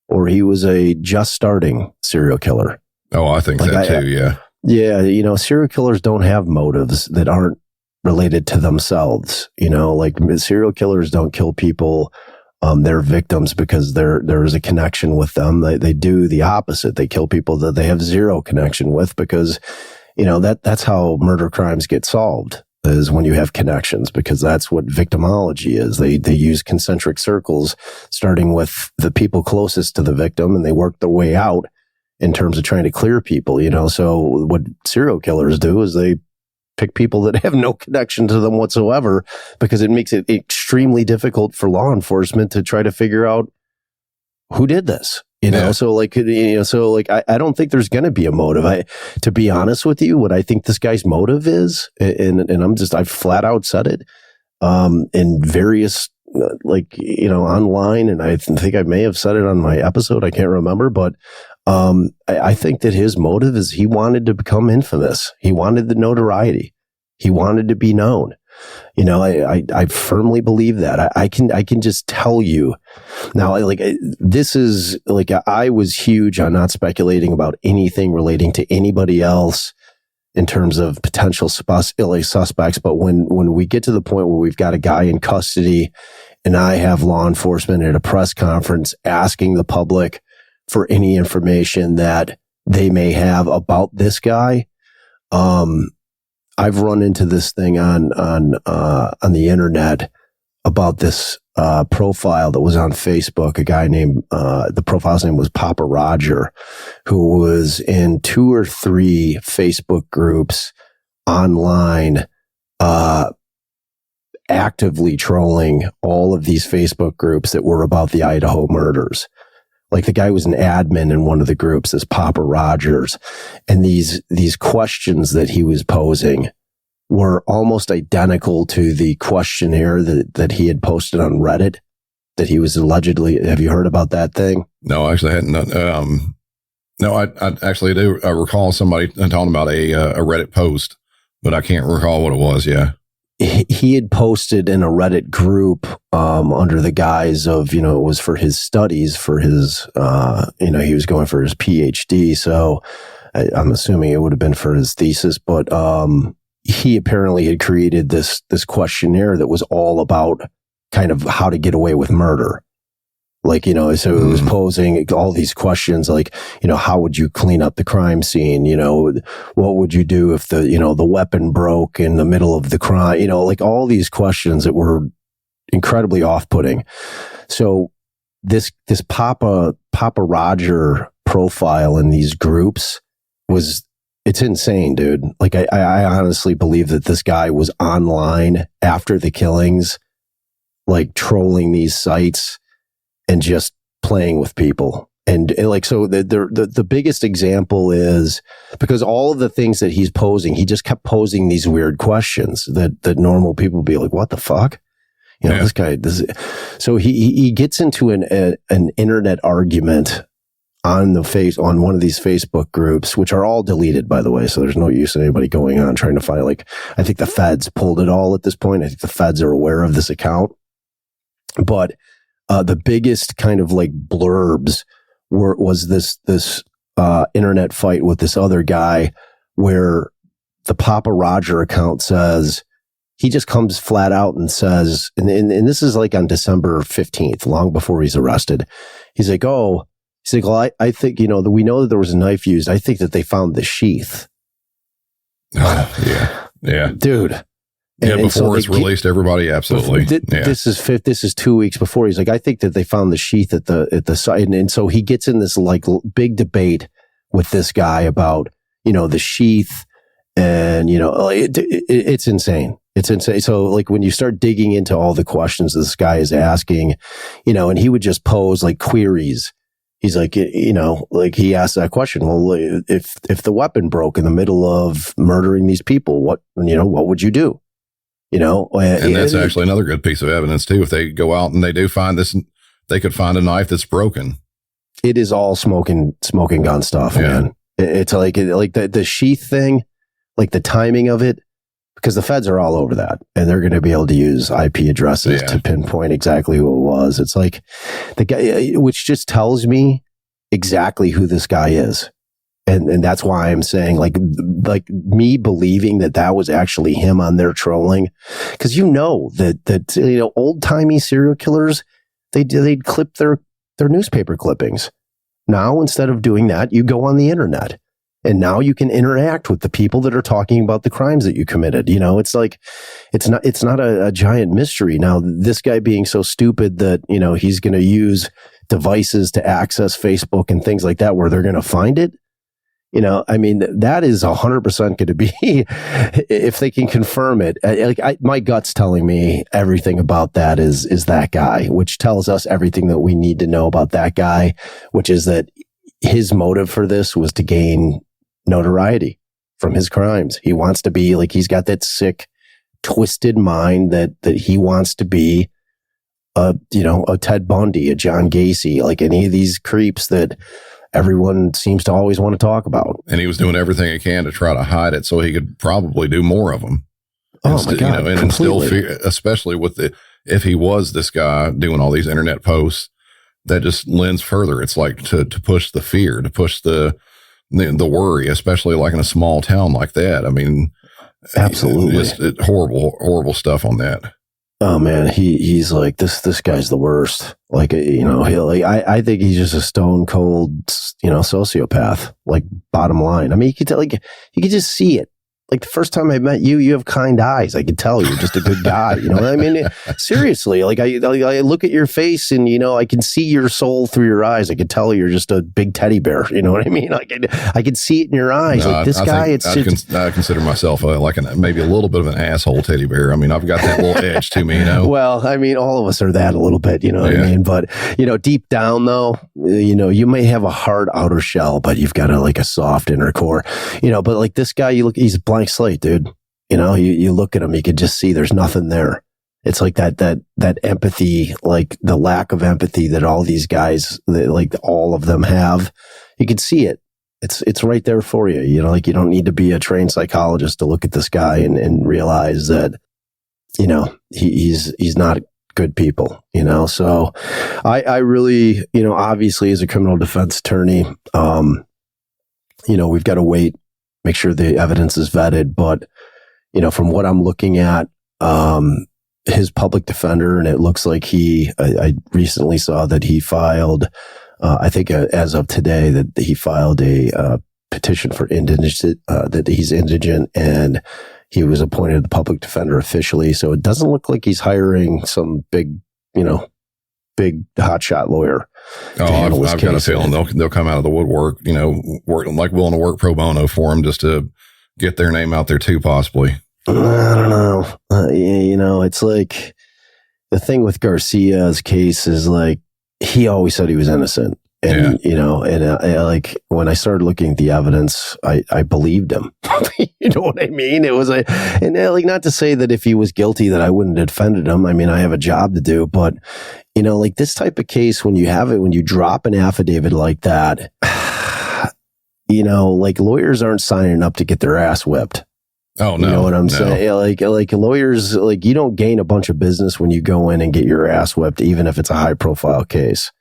or he was a just starting serial killer. Oh, I think that too. Yeah. Yeah. Serial killers don't have motives that aren't related to themselves. Serial killers don't kill people. They're victims because there is a connection with them. They do the opposite. They kill people that they have zero connection with because, that's how murder crimes get solved, is when you have connections, because that's what victimology is. They use concentric circles, starting with the people closest to the victim, and they work their way out in terms of trying to clear people, So what serial killers do is they pick people that have no connection to them whatsoever, because it makes it extremely difficult for law enforcement to try to figure out who did this. So I don't think there's going to be a motive. To be honest with you, what I think this guy's motive is, and I've flat out said it, in various, online, and I think I may have said it on my episode. I can't remember, but I think that his motive is he wanted to become infamous. He wanted the notoriety. He wanted to be known. I firmly believe that. I can just tell you now, this is I was huge on not speculating about anything relating to anybody else in terms of potential suspects. But when we get to the point where we've got a guy in custody and I have law enforcement at a press conference asking the public for any information that they may have about this guy, I've run into this thing on the internet about this profile that was on Facebook. A guy named the profile's name was Papa Roger, who was in 2 or 3 Facebook groups online, actively trolling all of these Facebook groups that were about the Idaho murders. Like the guy was an admin in one of the groups, this Papa Rogers, and these questions that he was posing were almost identical to the questionnaire that he had posted on Reddit that he was allegedly. Have you heard about that thing? No, actually, I hadn't. No, I actually do. I recall somebody talking about a Reddit post, but I can't recall what it was. Yeah. He had posted in a Reddit group under the guise of, it was for his studies, for his, he was going for his PhD. So I'm assuming it would have been for his thesis, but he apparently had created this questionnaire that was all about kind of how to get away with murder. Like, so it was posing all these questions like, how would you clean up the crime scene? What would you do if the weapon broke in the middle of the crime? Like all these questions that were incredibly off-putting. So this Papa Roger profile in these groups it's insane, dude. Like I honestly believe that this guy was online after the killings, like trolling these sites and just playing with people. And like, so the biggest example is because all of the things that he's posing, he just kept posing these weird questions that normal people would be like, what the fuck? This guy, so he gets into an internet argument on one of these Facebook groups, which are all deleted, by the way. So there's no use in anybody going on trying to find, like, I think the feds pulled it all at this point. I think the feds are aware of this account, but the biggest kind of like blurbs was this internet fight with this other guy where the Papa Roger account says, he just comes flat out and says, and this is like on December 15th, long before he's arrested. He's like, well, I think, we know that there was a knife used. I think that they found the sheath. Yeah. Dude. Before so it's released, everybody, absolutely. This is 2 weeks before. He's like, I think that they found the sheath at the site, and so he gets in this like big debate with this guy about the sheath, and it's insane. It's insane. So like when you start digging into all the questions this guy is asking, and he would just pose like queries. He's like, like he asked that question. Well, if the weapon broke in the middle of murdering these people, what would you do? And that's actually another good piece of evidence too. If they go out and they do find this, they could find a knife that's broken. It is all smoking gun stuff, man. It's like the sheath thing, like the timing of it, because the feds are all over that, and they're going to be able to use IP addresses to pinpoint exactly who it was. It's like the guy, which just tells me exactly who this guy is. And that's why I'm saying like me believing that was actually him on there trolling. Cause that old timey serial killers, they'd clip their newspaper clippings. Now, instead of doing that, you go on the internet, and now you can interact with the people that are talking about the crimes that you committed. It's like, it's not a giant mystery. Now, this guy being so stupid that, he's going to use devices to access Facebook and things like that where they're going to find it. That is 100% going to be, if they can confirm it. My gut's telling me everything about that is that guy, which tells us everything that we need to know about that guy, which is that his motive for this was to gain notoriety from his crimes. He wants to be like, he's got that sick, twisted mind that he wants to be a Ted Bundy, a John Gacy, like any of these creeps that everyone seems to always want to talk about. And he was doing everything he can to try to hide it so he could probably do more of them. Oh my God. And instill fear, especially if he was this guy doing all these internet posts, that just lends further. It's like to push the fear, to push the worry, especially like in a small town like that. I mean, absolutely. Just horrible stuff on that. Oh man, he's like this guy's the worst. Like, I think he's just a stone cold, sociopath. Like, bottom line. I mean, you could just see it. like the first time I met you, you have kind eyes. I could tell you're just a good guy. You know what I mean? Seriously, like I look at your face and, you know, I can see your soul through your eyes. I could tell you're just a big teddy bear. You know what I mean? I can see it in your eyes. No, like this guy, I consider myself like maybe a little bit of an asshole teddy bear. I mean, I've got that little edge to me, you know? Well, I mean, all of us are that a little bit, you know what I mean? But, you know, deep down though, you know, you may have a hard outer shell, but you've got a soft inner core, you know, but like this guy, he's a blank slate, dude. You know, you look at him, you can just see there's nothing there. It's like that empathy, like the lack of empathy that all these guys, like all of them have. You can see it. It's right there for you. You know, like you don't need to be a trained psychologist to look at this guy and realize that, you know, he's not good people, you know? So I really, you know, obviously as a criminal defense attorney, you know, we've got to wait, make sure the evidence is vetted, but you know, from what I'm looking at, his public defender, and it looks like I recently saw that he filed, I think as of today, that he filed a petition for indigent, that he's indigent, and he was appointed the public defender officially. So it doesn't look like he's hiring some big hotshot lawyer. Oh, I've got a feeling they'll come out of the woodwork, you know, willing to work pro bono for him just to get their name out there too, possibly. I don't know. You know, it's like the thing with Garcia's case is like he always said he was innocent, and you know, and like when I started looking at the evidence, I believed him. You know what I mean? It was and like not to say that if he was guilty that I wouldn't have defended him. I mean, I have a job to do, but you know, like this type of case, when you drop an affidavit like that. You know, like lawyers aren't signing up to get their ass whipped. Oh, no. You know what I'm saying? Like lawyers, like you don't gain a bunch of business when you go in and get your ass whipped, even if it's a high profile case.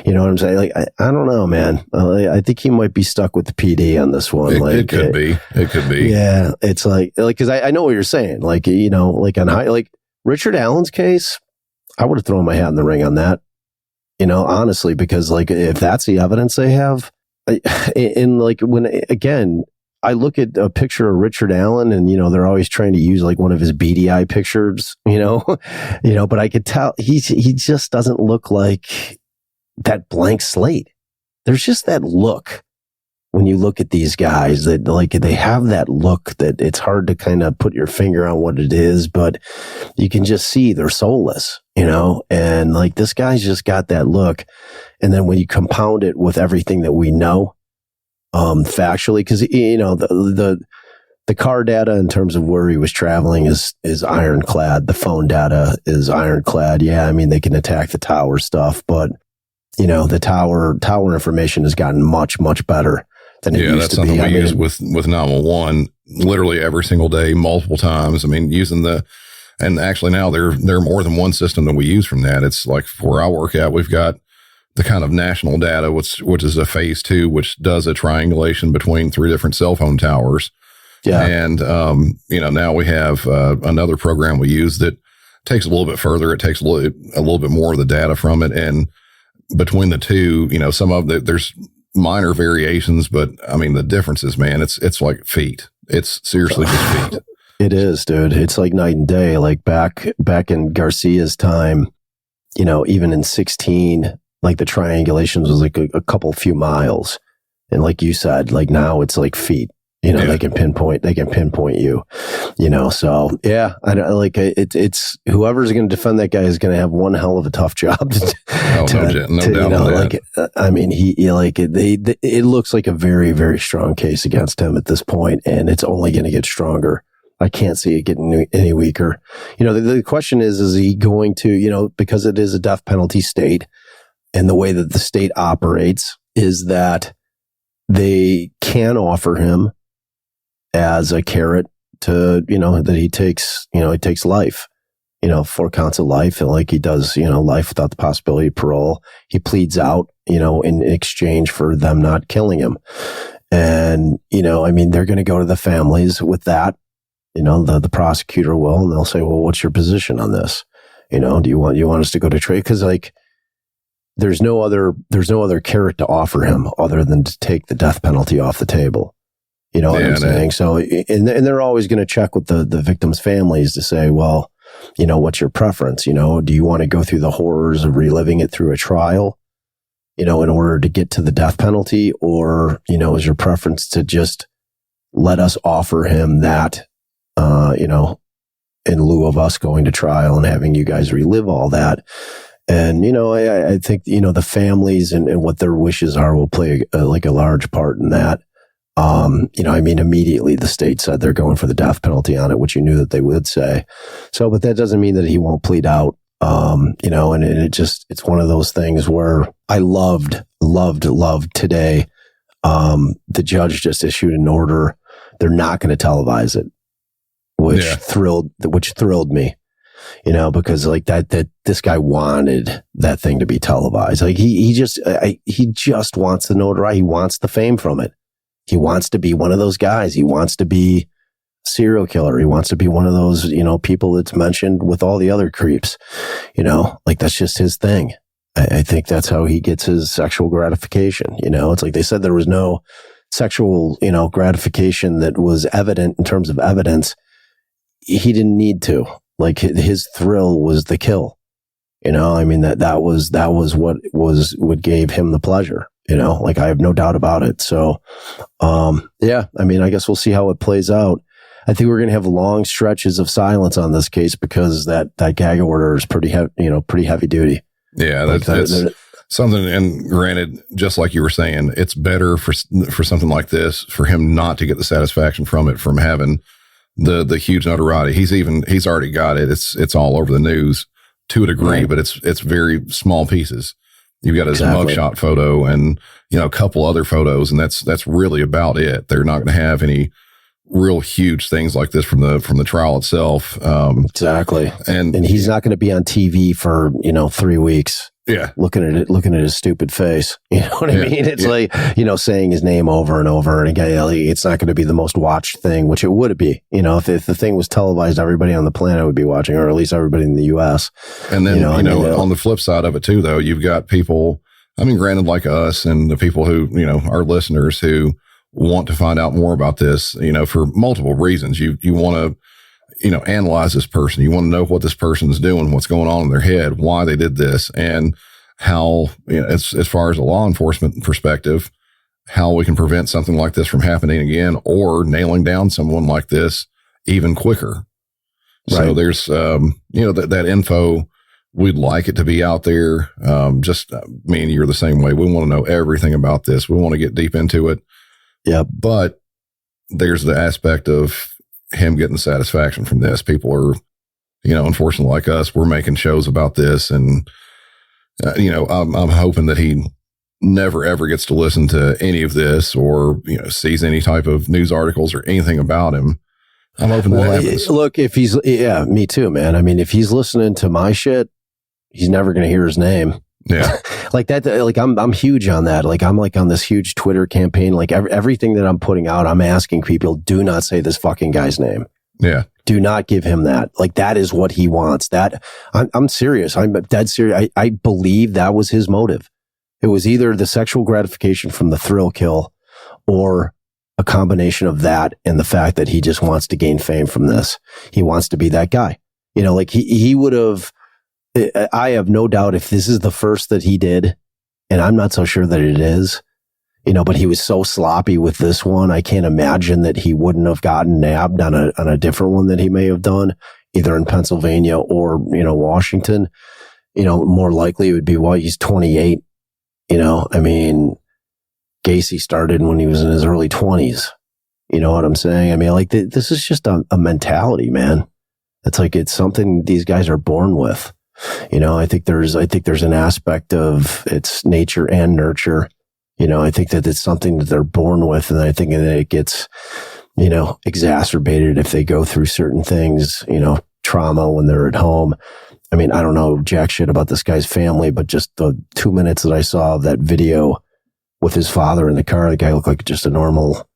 You know what I'm saying? Like, I don't know, man. I think he might be stuck with the PD on this one. It could be. It could be. Yeah. It's like, cause I know what you're saying. Like, you know, like like Richard Allen's case, I would have thrown my hat in the ring on that, you know, honestly, because like, if that's the evidence they have, and like when, again, I look at a picture of Richard Allen and, you know, they're always trying to use like one of his beady eye pictures, you know, but I could tell he just doesn't look like that blank slate. There's just that look when you look at these guys that like they have that look that it's hard to kind of put your finger on what it is, but you can just see they're soulless, you know, and like this guy's just got that look. And then when you compound it with everything that we know, factually, because you know the car data in terms of where he was traveling is ironclad. The phone data is ironclad. Yeah, I mean they can attack the tower stuff, but you know the tower information has gotten much better than it used to be. Yeah, that's something we use with 911 literally every single day, multiple times. I mean, using and actually now there are more than one system that we use from that. It's like where I work at, we've got the kind of national data, which is a phase 2, which does a triangulation between 3 different cell phone towers. Yeah. And, you know, now we have another program we use that takes a little bit further. It takes a little bit more of the data from it. And between the two, you know, there's minor variations, but I mean, the differences, man, it's like feet. It's seriously just feet. It is, dude. It's like night and day. Like back in Garcia's time, you know, even in 16, like the triangulations was like a few miles. And like you said, like now it's like feet, you know, they can pinpoint you, you know? So yeah, I don't like it's whoever's going to defend that guy is going to have one hell of a tough job. No doubt you know, like, I mean, it looks like a very, very strong case against him at this point, and it's only going to get stronger. I can't see it getting any weaker. You know, the question is he going to, you know, because it is a death penalty state, and the way that the state operates is that they can offer him as a carrot to, you know, that he takes life, you know, 4 counts of life, and like he does, you know, life without the possibility of parole. He pleads out, you know, in exchange for them not killing him. And, you know, I mean, they're going to go to the families with that, you know, the prosecutor will, and they'll say, well, what's your position on this? You know, do you want us to go to trial? Because like, there's no other carrot to offer him other than to take the death penalty off the table. You know what Yeah, I'm saying? So, and they're always going to check with the victims' families to say, well, you know, what's your preference? You know, do you want to go through the horrors of reliving it through a trial, you know, in order to get to the death penalty? Or, you know, is your preference to just let us offer him that, you know, in lieu of us going to trial and having you guys relive all that? And, you know, I think, you know, the families and what their wishes are will play like a large part in that. You know, I mean, immediately the state said they're going for the death penalty on it, which you knew that they would say. So, but that doesn't mean that he won't plead out. You know, and it's one of those things where I loved today. The judge just issued an order. They're not going to televise it, which thrilled me, you know, because like that this guy wanted that thing to be televised. Like he just wants the notoriety. He wants the fame from it. He wants to be one of those guys. He wants to be a serial killer. He wants to be one of those, you know, people that's mentioned with all the other creeps, you know, like that's just his thing. I think that's how he gets his sexual gratification. You know, it's like they said there was no sexual, you know, gratification that was evident in terms of evidence. He didn't need to. Like his thrill was the kill. You know, I mean, that was what gave him the pleasure. You know, like I have no doubt about it. So, yeah, I mean, I guess we'll see how it plays out. I think we're going to have long stretches of silence on this case because that gag order is pretty heavy duty. Yeah, that's something. And granted, just like you were saying, it's better for something like this for him not to get the satisfaction from it, from having the huge notoriety. He's already got it. It's all over the news to a degree, right. But it's very small pieces. You've got his mugshot photo and, you know, a couple other photos, and that's really about it. They're not going to have any real huge things like this from the trial itself. Exactly. And he's not going to be on TV for, you know, 3 weeks. Yeah. Looking at his stupid face. You know what I mean? It's like, you know, saying his name over and over. And again, it's not going to be the most watched thing, which it would be. You know, if the thing was televised, everybody on the planet would be watching, or at least everybody in the US. And then, you know, on the flip side of it too, though, you've got people, I mean, granted, like us and the people who, you know, our listeners who want to find out more about this, you know, for multiple reasons. You want to, you know, analyze this person. You want to know what this person's doing, what's going on in their head, why they did this, and how, you know, as far as a law enforcement perspective, how we can prevent something like this from happening again, or nailing down someone like this even quicker. Right. So there's, you know, that info, we'd like it to be out there. Just me and you're the same way. We want to know everything about this. We want to get deep into it. Yeah. But there's the aspect of him getting satisfaction from this. People are, you know, unfortunately like us, we're making shows about this, and you know, I'm hoping that he never ever gets to listen to any of this, or, you know, sees any type of news articles or anything about him. I'm hoping that happens. Look, me too, man. I mean, if he's listening to my shit, he's never going to hear his name. Yeah. Like that, like I'm huge on that. Like I'm like on this huge Twitter campaign. Like everything that I'm putting out, I'm asking people, do not say this fucking guy's name. Yeah. Do not give him that. Like that is what he wants. That I'm serious. I'm dead serious. I believe that was his motive. It was either the sexual gratification from the thrill kill, or a combination of that and the fact that he just wants to gain fame from this. He wants to be that guy. You know, like he would have, I have no doubt if this is the first that he did, and I'm not so sure that it is, you know, but he was so sloppy with this one. I can't imagine that he wouldn't have gotten nabbed on a different one that he may have done, either in Pennsylvania or, you know, Washington. You know, more likely it would be, well, he's 28. You know, I mean, Gacy started when he was in his early 20s. You know what I'm saying? I mean, like this is just a mentality, man. It's like, it's something these guys are born with. You know, I think there's an aspect of it's nature and nurture. You know, I think that it's something that they're born with, and I think that it gets, you know, exacerbated if they go through certain things, you know, trauma when they're at home. I mean, I don't know jack shit about this guy's family, but just the 2 minutes that I saw of that video with his father in the car, the guy looked like just a normal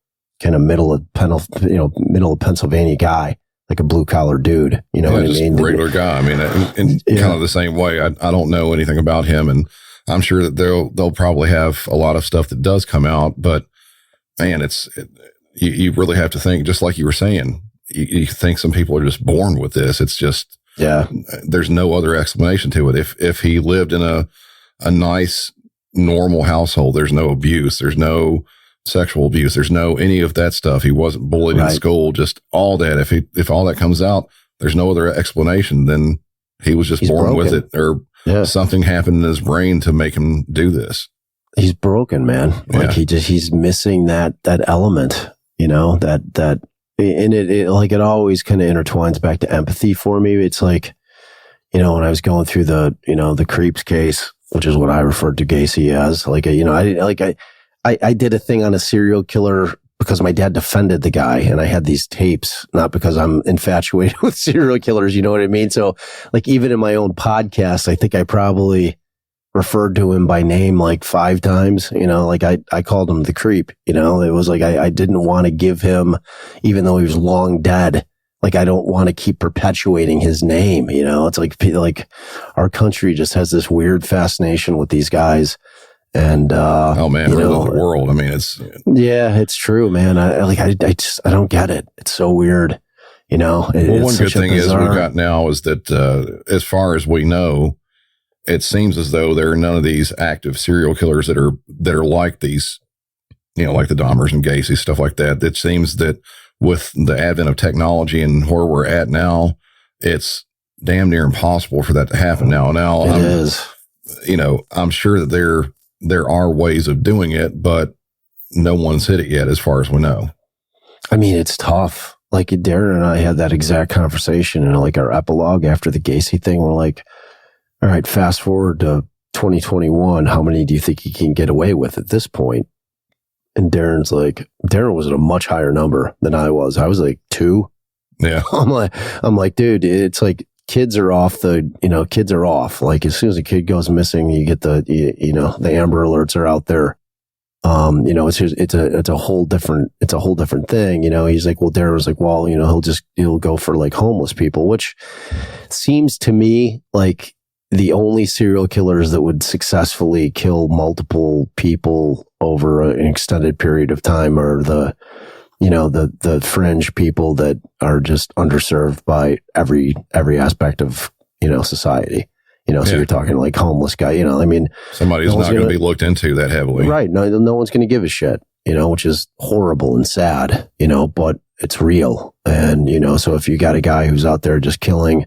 kind of middle of Pennsylvania guy. Like a blue collar dude, you know what I mean? Regular guy. I mean, in kind of the same way. I don't know anything about him, and I'm sure that they'll probably have a lot of stuff that does come out. But man, you really have to think, just like you were saying, you think some people are just born with this. It's just, there's no other explanation to it. If he lived in a nice, normal household, there's no abuse, there's no sexual abuse, there's no any of that stuff. He wasn't bullied in school, just all that. If all that comes out, there's no other explanation than he was just born with it, or something happened in his brain to make him do this. He's broken, man. Like he's missing that element, that, and it always kind of intertwines back to empathy for me. It's like, when I was going through the Creeps case, which is what I referred to Gacy as, I did a thing on a serial killer because my dad defended the guy, and I had these tapes, not because I'm infatuated with serial killers. You know what I mean? So like, even in my own podcast, I think I probably referred to him by name like 5 times, I called him the Creep, it was like, I didn't want to give him, even though he was long dead, like, I don't want to keep perpetuating his name, it's like our country just has this weird fascination with these guys. And, oh man, the world. I mean, it's true, man. I don't get it. It's so weird, Well, one good thing is we've got now is that, as far as we know, it seems as though there are none of these active serial killers that are like these, like the Dahmers and Gacy, stuff like that. It seems that with the advent of technology and where we're at now, it's damn near impossible for that to happen now. It is. I'm sure that there are ways of doing it, but no one's hit it yet, as far as we know. I mean, it's tough. Like Darren and I had that exact conversation in like our epilogue after the Gacy thing. We're like, all right, fast forward to 2021. How many do you think he can get away with at this point? And Darren was at a much higher number than I was. I was like 2. Yeah. I'm like, dude, it's like kids are off. Like as soon as a kid goes missing, you get the Amber Alerts are out there. It's a whole different thing. He's like, well, Darren was like, well, he'll go for like homeless people, which seems to me like the only serial killers that would successfully kill multiple people over an extended period of time are the fringe people that are just underserved by every aspect of, society. So you're talking like homeless guy, somebody who's not going to be looked into that heavily. Right. No one's going to give a shit, which is horrible and sad, but it's real. And, so if you got a guy who's out there just killing,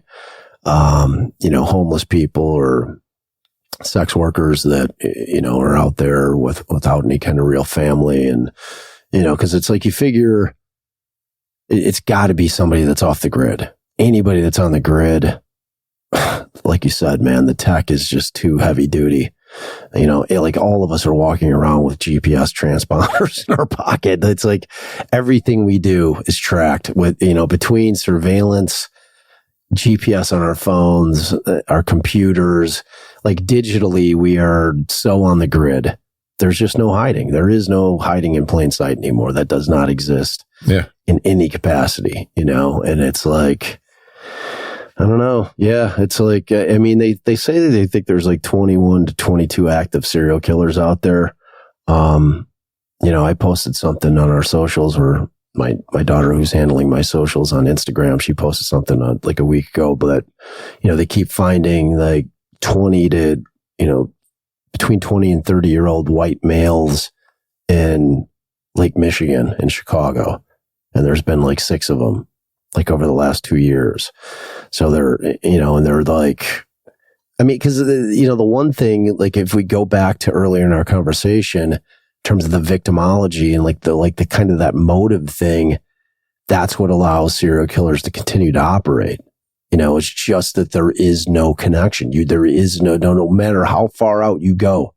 homeless people or sex workers that, are out there without any kind of real family. And, cause it's like, you figure it's gotta be somebody that's off the grid. Anybody that's on the grid, like you said, man, the tech is just too heavy duty. Like all of us are walking around with GPS transponders in our pocket. It's like everything we do is tracked with, between surveillance, GPS on our phones, our computers, like digitally, we are so on the grid. There's just no hiding. There is no hiding in plain sight anymore. That does not exist in any capacity, and it's like, I don't know. Yeah. It's like, I mean, they say that they think there's like 21 to 22 active serial killers out there. I posted something on our socials where my daughter, who's handling my socials on Instagram, she posted something like a week ago, but they keep finding like 20 to, between 20 and 30-year-old white males in Lake Michigan in Chicago. And there's been like 6 of them, like over the last 2 years. So they're, and they're like, I mean, cause the one thing, like if we go back to earlier in our conversation, in terms of the victimology and like the kind of that motive thing, that's what allows serial killers to continue to operate. It's just that there is no connection. There is no matter how far out you go,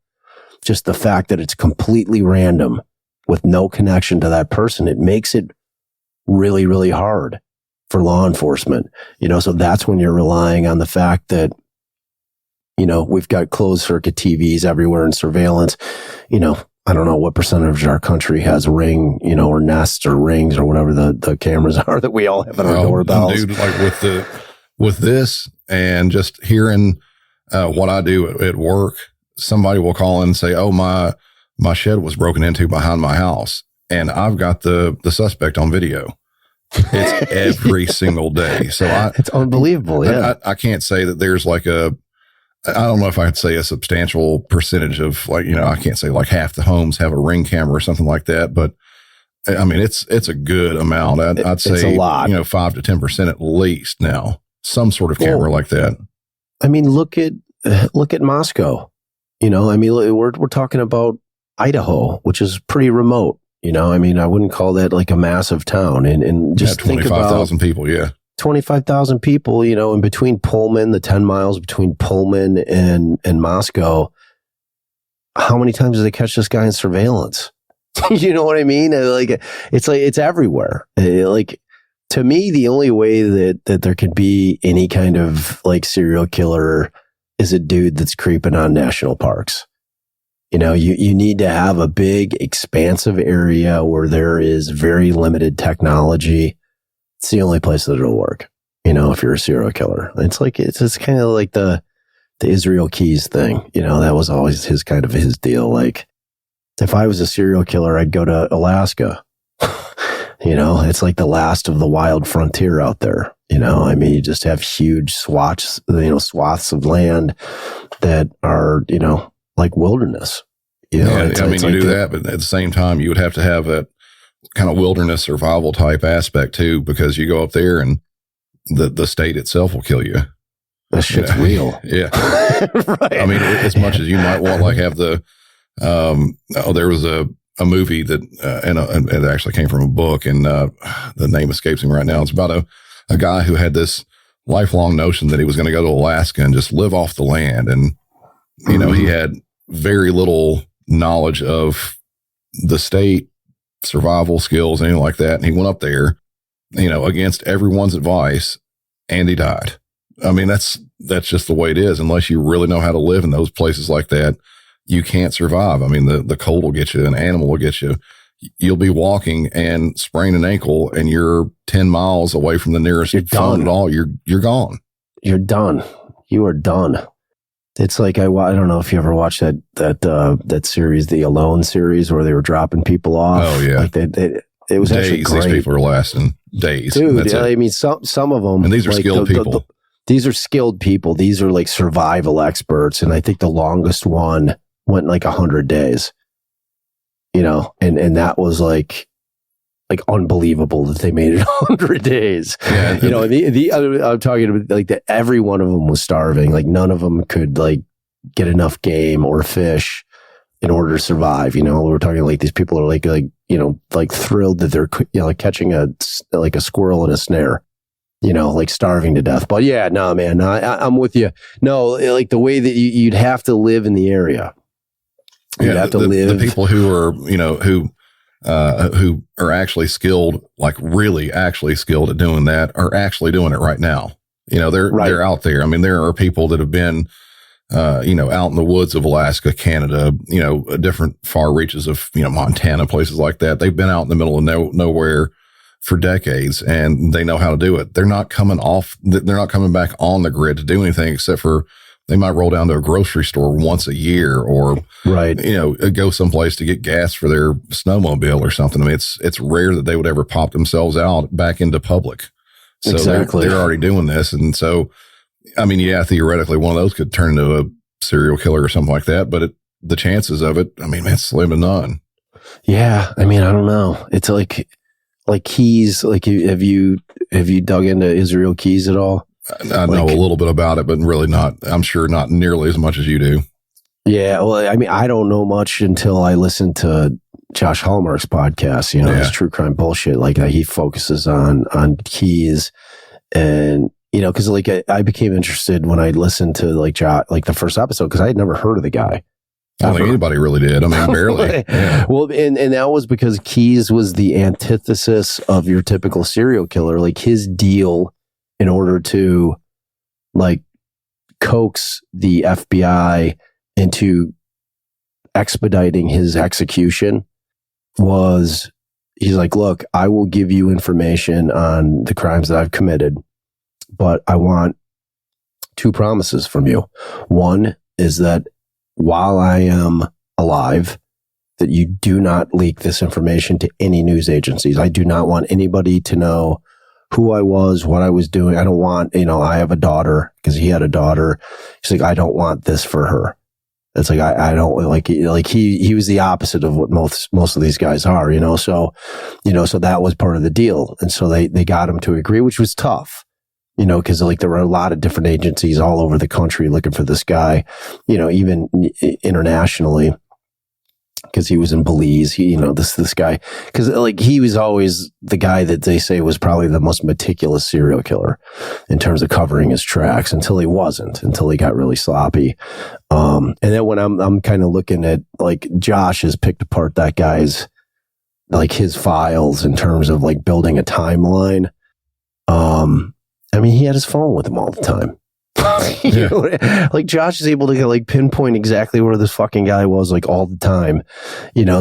just the fact that it's completely random with no connection to that person, it makes it really, really hard for law enforcement. So that's when you're relying on the fact that, we've got closed circuit TVs everywhere and surveillance, I don't know what percentage of our country has Ring, or Nest or Rings or whatever the cameras are that we all have on our doorbells. Dude, like with this and just hearing what I do at work, somebody will call in and say, "Oh, my shed was broken into behind my house," and I've got the suspect on video. It's every single day. So it's unbelievable. Yeah. I can't say that there's like I don't know if I'd say a substantial percentage of like, I can't say like half the homes have a Ring camera or something like that, but I mean, it's a good amount. I'd say it's a lot. 5 to 10% at least now, some sort of camera like that. I mean, look at Moscow. I mean, we're talking about Idaho, which is pretty remote. I mean, I wouldn't call that like a massive town. And just 25,000 people. Yeah. 25,000 people, in between Pullman, the 10 miles between Pullman and Moscow. How many times do they catch this guy in surveillance? You know what I mean? It's everywhere. To me, the only way that there could be any kind of like serial killer is a dude that's creeping on national parks. You need to have a big, expansive area where there is very limited technology. It's the only place that it'll work. If you're a serial killer, it's kind of like the Israel Keys thing. That was always his deal. Like, if I was a serial killer, I'd go to Alaska. It's like the last of the wild frontier out there. I mean, you just have huge swaths of land that are, like wilderness. You do that, but at the same time, you would have to have that kind of wilderness survival type aspect too, because you go up there and the state itself will kill you. That shit's real. Yeah. Right. I mean, as much as you might want, like have the, there was a movie that, and it actually came from a book, and the name escapes me right now. It's about a guy who had this lifelong notion that he was going to go to Alaska and just live off the land. And, he had very little knowledge of the state, survival skills, anything like that. And he went up there, against everyone's advice, and he died. I mean, that's just the way it is. Unless you really know how to live in those places like that, you can't survive. I mean, the cold will get you, an animal will get you. You'll be walking and sprain an ankle, and you're 10 miles away from the nearest phone at all. You're gone. You're done. You are done. It's like, I don't know if you ever watched that series, the Alone series, where they were dropping people off. Oh yeah. Like it was days. Actually great. These people are lasting days. Dude, I mean, some of them. And these are skilled people. These are skilled people. These are like survival experts. And I think the longest one went like 100 days, and that was like unbelievable that they made it 100 days. Yeah, I'm talking about like that every one of them was starving. Like none of them could like get enough game or fish in order to survive. We're talking like these people are like thrilled that they're like catching a squirrel in a snare. Like starving to death. But yeah, no, man, I'm with you. No, like the way that you'd have to live in the area. You'd have to live. The people who are, who are actually skilled, like really actually skilled at doing that, are actually doing it right now. They're out there. I mean, there are people that have been, out in the woods of Alaska, Canada, different far reaches of, Montana, places like that. They've been out in the middle of nowhere for decades, and they know how to do it. They're not coming back on the grid to do anything except for they might roll down to a grocery store once a year, or go someplace to get gas for their snowmobile or something. I mean, it's rare that they would ever pop themselves out back into public. So exactly. They're already doing this. And so, I mean, yeah, theoretically one of those could turn into a serial killer or something like that, but the chances of it, I mean, it's slim to none. Yeah. I mean, I don't know. It's like Keys. Like, have you dug into Israel Keys at all? I know a little bit about it, but really not, I'm sure not nearly as much as you do. Yeah. Well, I mean, I don't know much until I listen to Josh Hallmark's podcast, his true crime bullshit. Like he focuses on Keys, and, cause like I became interested when I listened to like the first episode, cause I had never heard of the guy. I don't think anybody really did. I mean, barely. Yeah. Well, and that was because Keys was the antithesis of your typical serial killer. Like his deal, in order to like coax the FBI into expediting his execution, was he's like, look, I will give you information on the crimes that I've committed, but I want 2 promises from you. One is that while I am alive, that you do not leak this information to any news agencies. I do not want anybody to know who I was, what I was doing. I don't want, I have a daughter, because he had a daughter. He's like, I don't want this for her. It's like, I don't like he was the opposite of what most of these guys are, so that was part of the deal. And so they got him to agree, which was tough, because like there were a lot of different agencies all over the country looking for this guy, even internationally, because he was in Belize. This guy, because like he was always the guy that they say was probably the most meticulous serial killer in terms of covering his tracks, until he got really sloppy. And then when I'm kind of looking at, like, Josh has picked apart that guy's, like, his files in terms of like building a timeline. I mean, he had his phone with him all the time. Like Josh is able to like pinpoint exactly where this fucking guy was, like, all the time,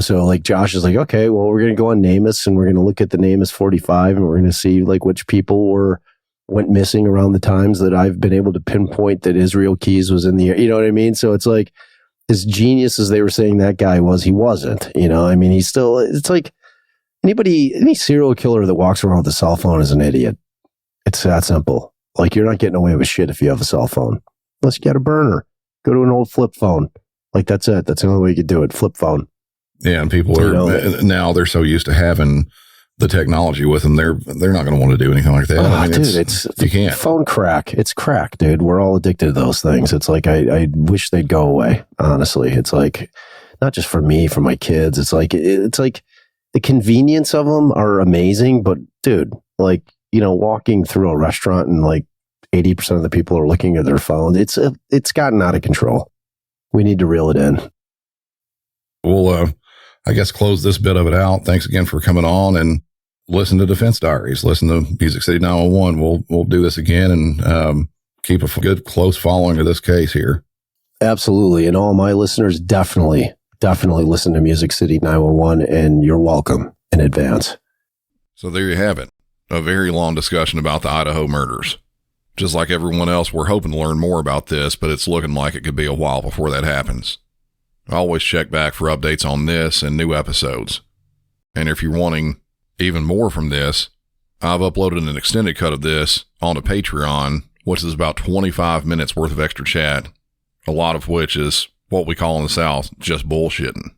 so like Josh is like, okay, well, we're gonna go on NamUs and we're gonna look at the NamUs 45 and we're gonna see like which people went missing around the times that I've been able to pinpoint that Israel Keys was in the air. You know what I mean? So it's like, as genius as they were saying that guy was, he wasn't. I mean, he's still, it's like any serial killer that walks around with a cell phone is an idiot. It's that simple. Like, you're not getting away with shit if you have a cell phone. Unless you got a burner. Go to an old flip phone. Like, that's it. That's the only way you could do it. Flip phone. Yeah, and people are now they're so used to having the technology with them, they're not going to want to do anything like that. I mean, dude, it's you can't. Phone crack. It's crack, dude. We're all addicted to those things. It's like I wish they'd go away. Honestly, it's like, not just for me, for my kids. It's like the convenience of them are amazing, but dude, like, walking through a restaurant and like 80% of the people are looking at their phone. It's gotten out of control. We need to reel it in. We'll, I guess, close this bit of it out. Thanks again for coming on, and listen to Defense Diaries. Listen to Music City 911. We'll do this again and keep a good, close following of this case here. Absolutely. And all my listeners, definitely listen to Music City 911, and you're welcome in advance. So there you have it. A very long discussion about the Idaho murders. Just like everyone else, we're hoping to learn more about this, but it's looking like it could be a while before that happens. I always check back for updates on this and new episodes. And if you're wanting even more from this, I've uploaded an extended cut of this onto Patreon, which is about 25 minutes worth of extra chat, a lot of which is what we call in the South just bullshitting.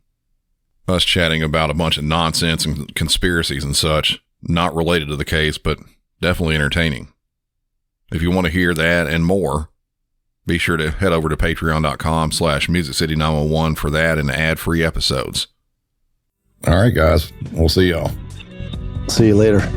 Us chatting about a bunch of nonsense and conspiracies and such, not related to the case, but definitely entertaining. If you want to hear that and more, be sure to head over to patreon.com/MusicCity911 for that and ad-free episodes. All right, guys. We'll see y'all. See you later.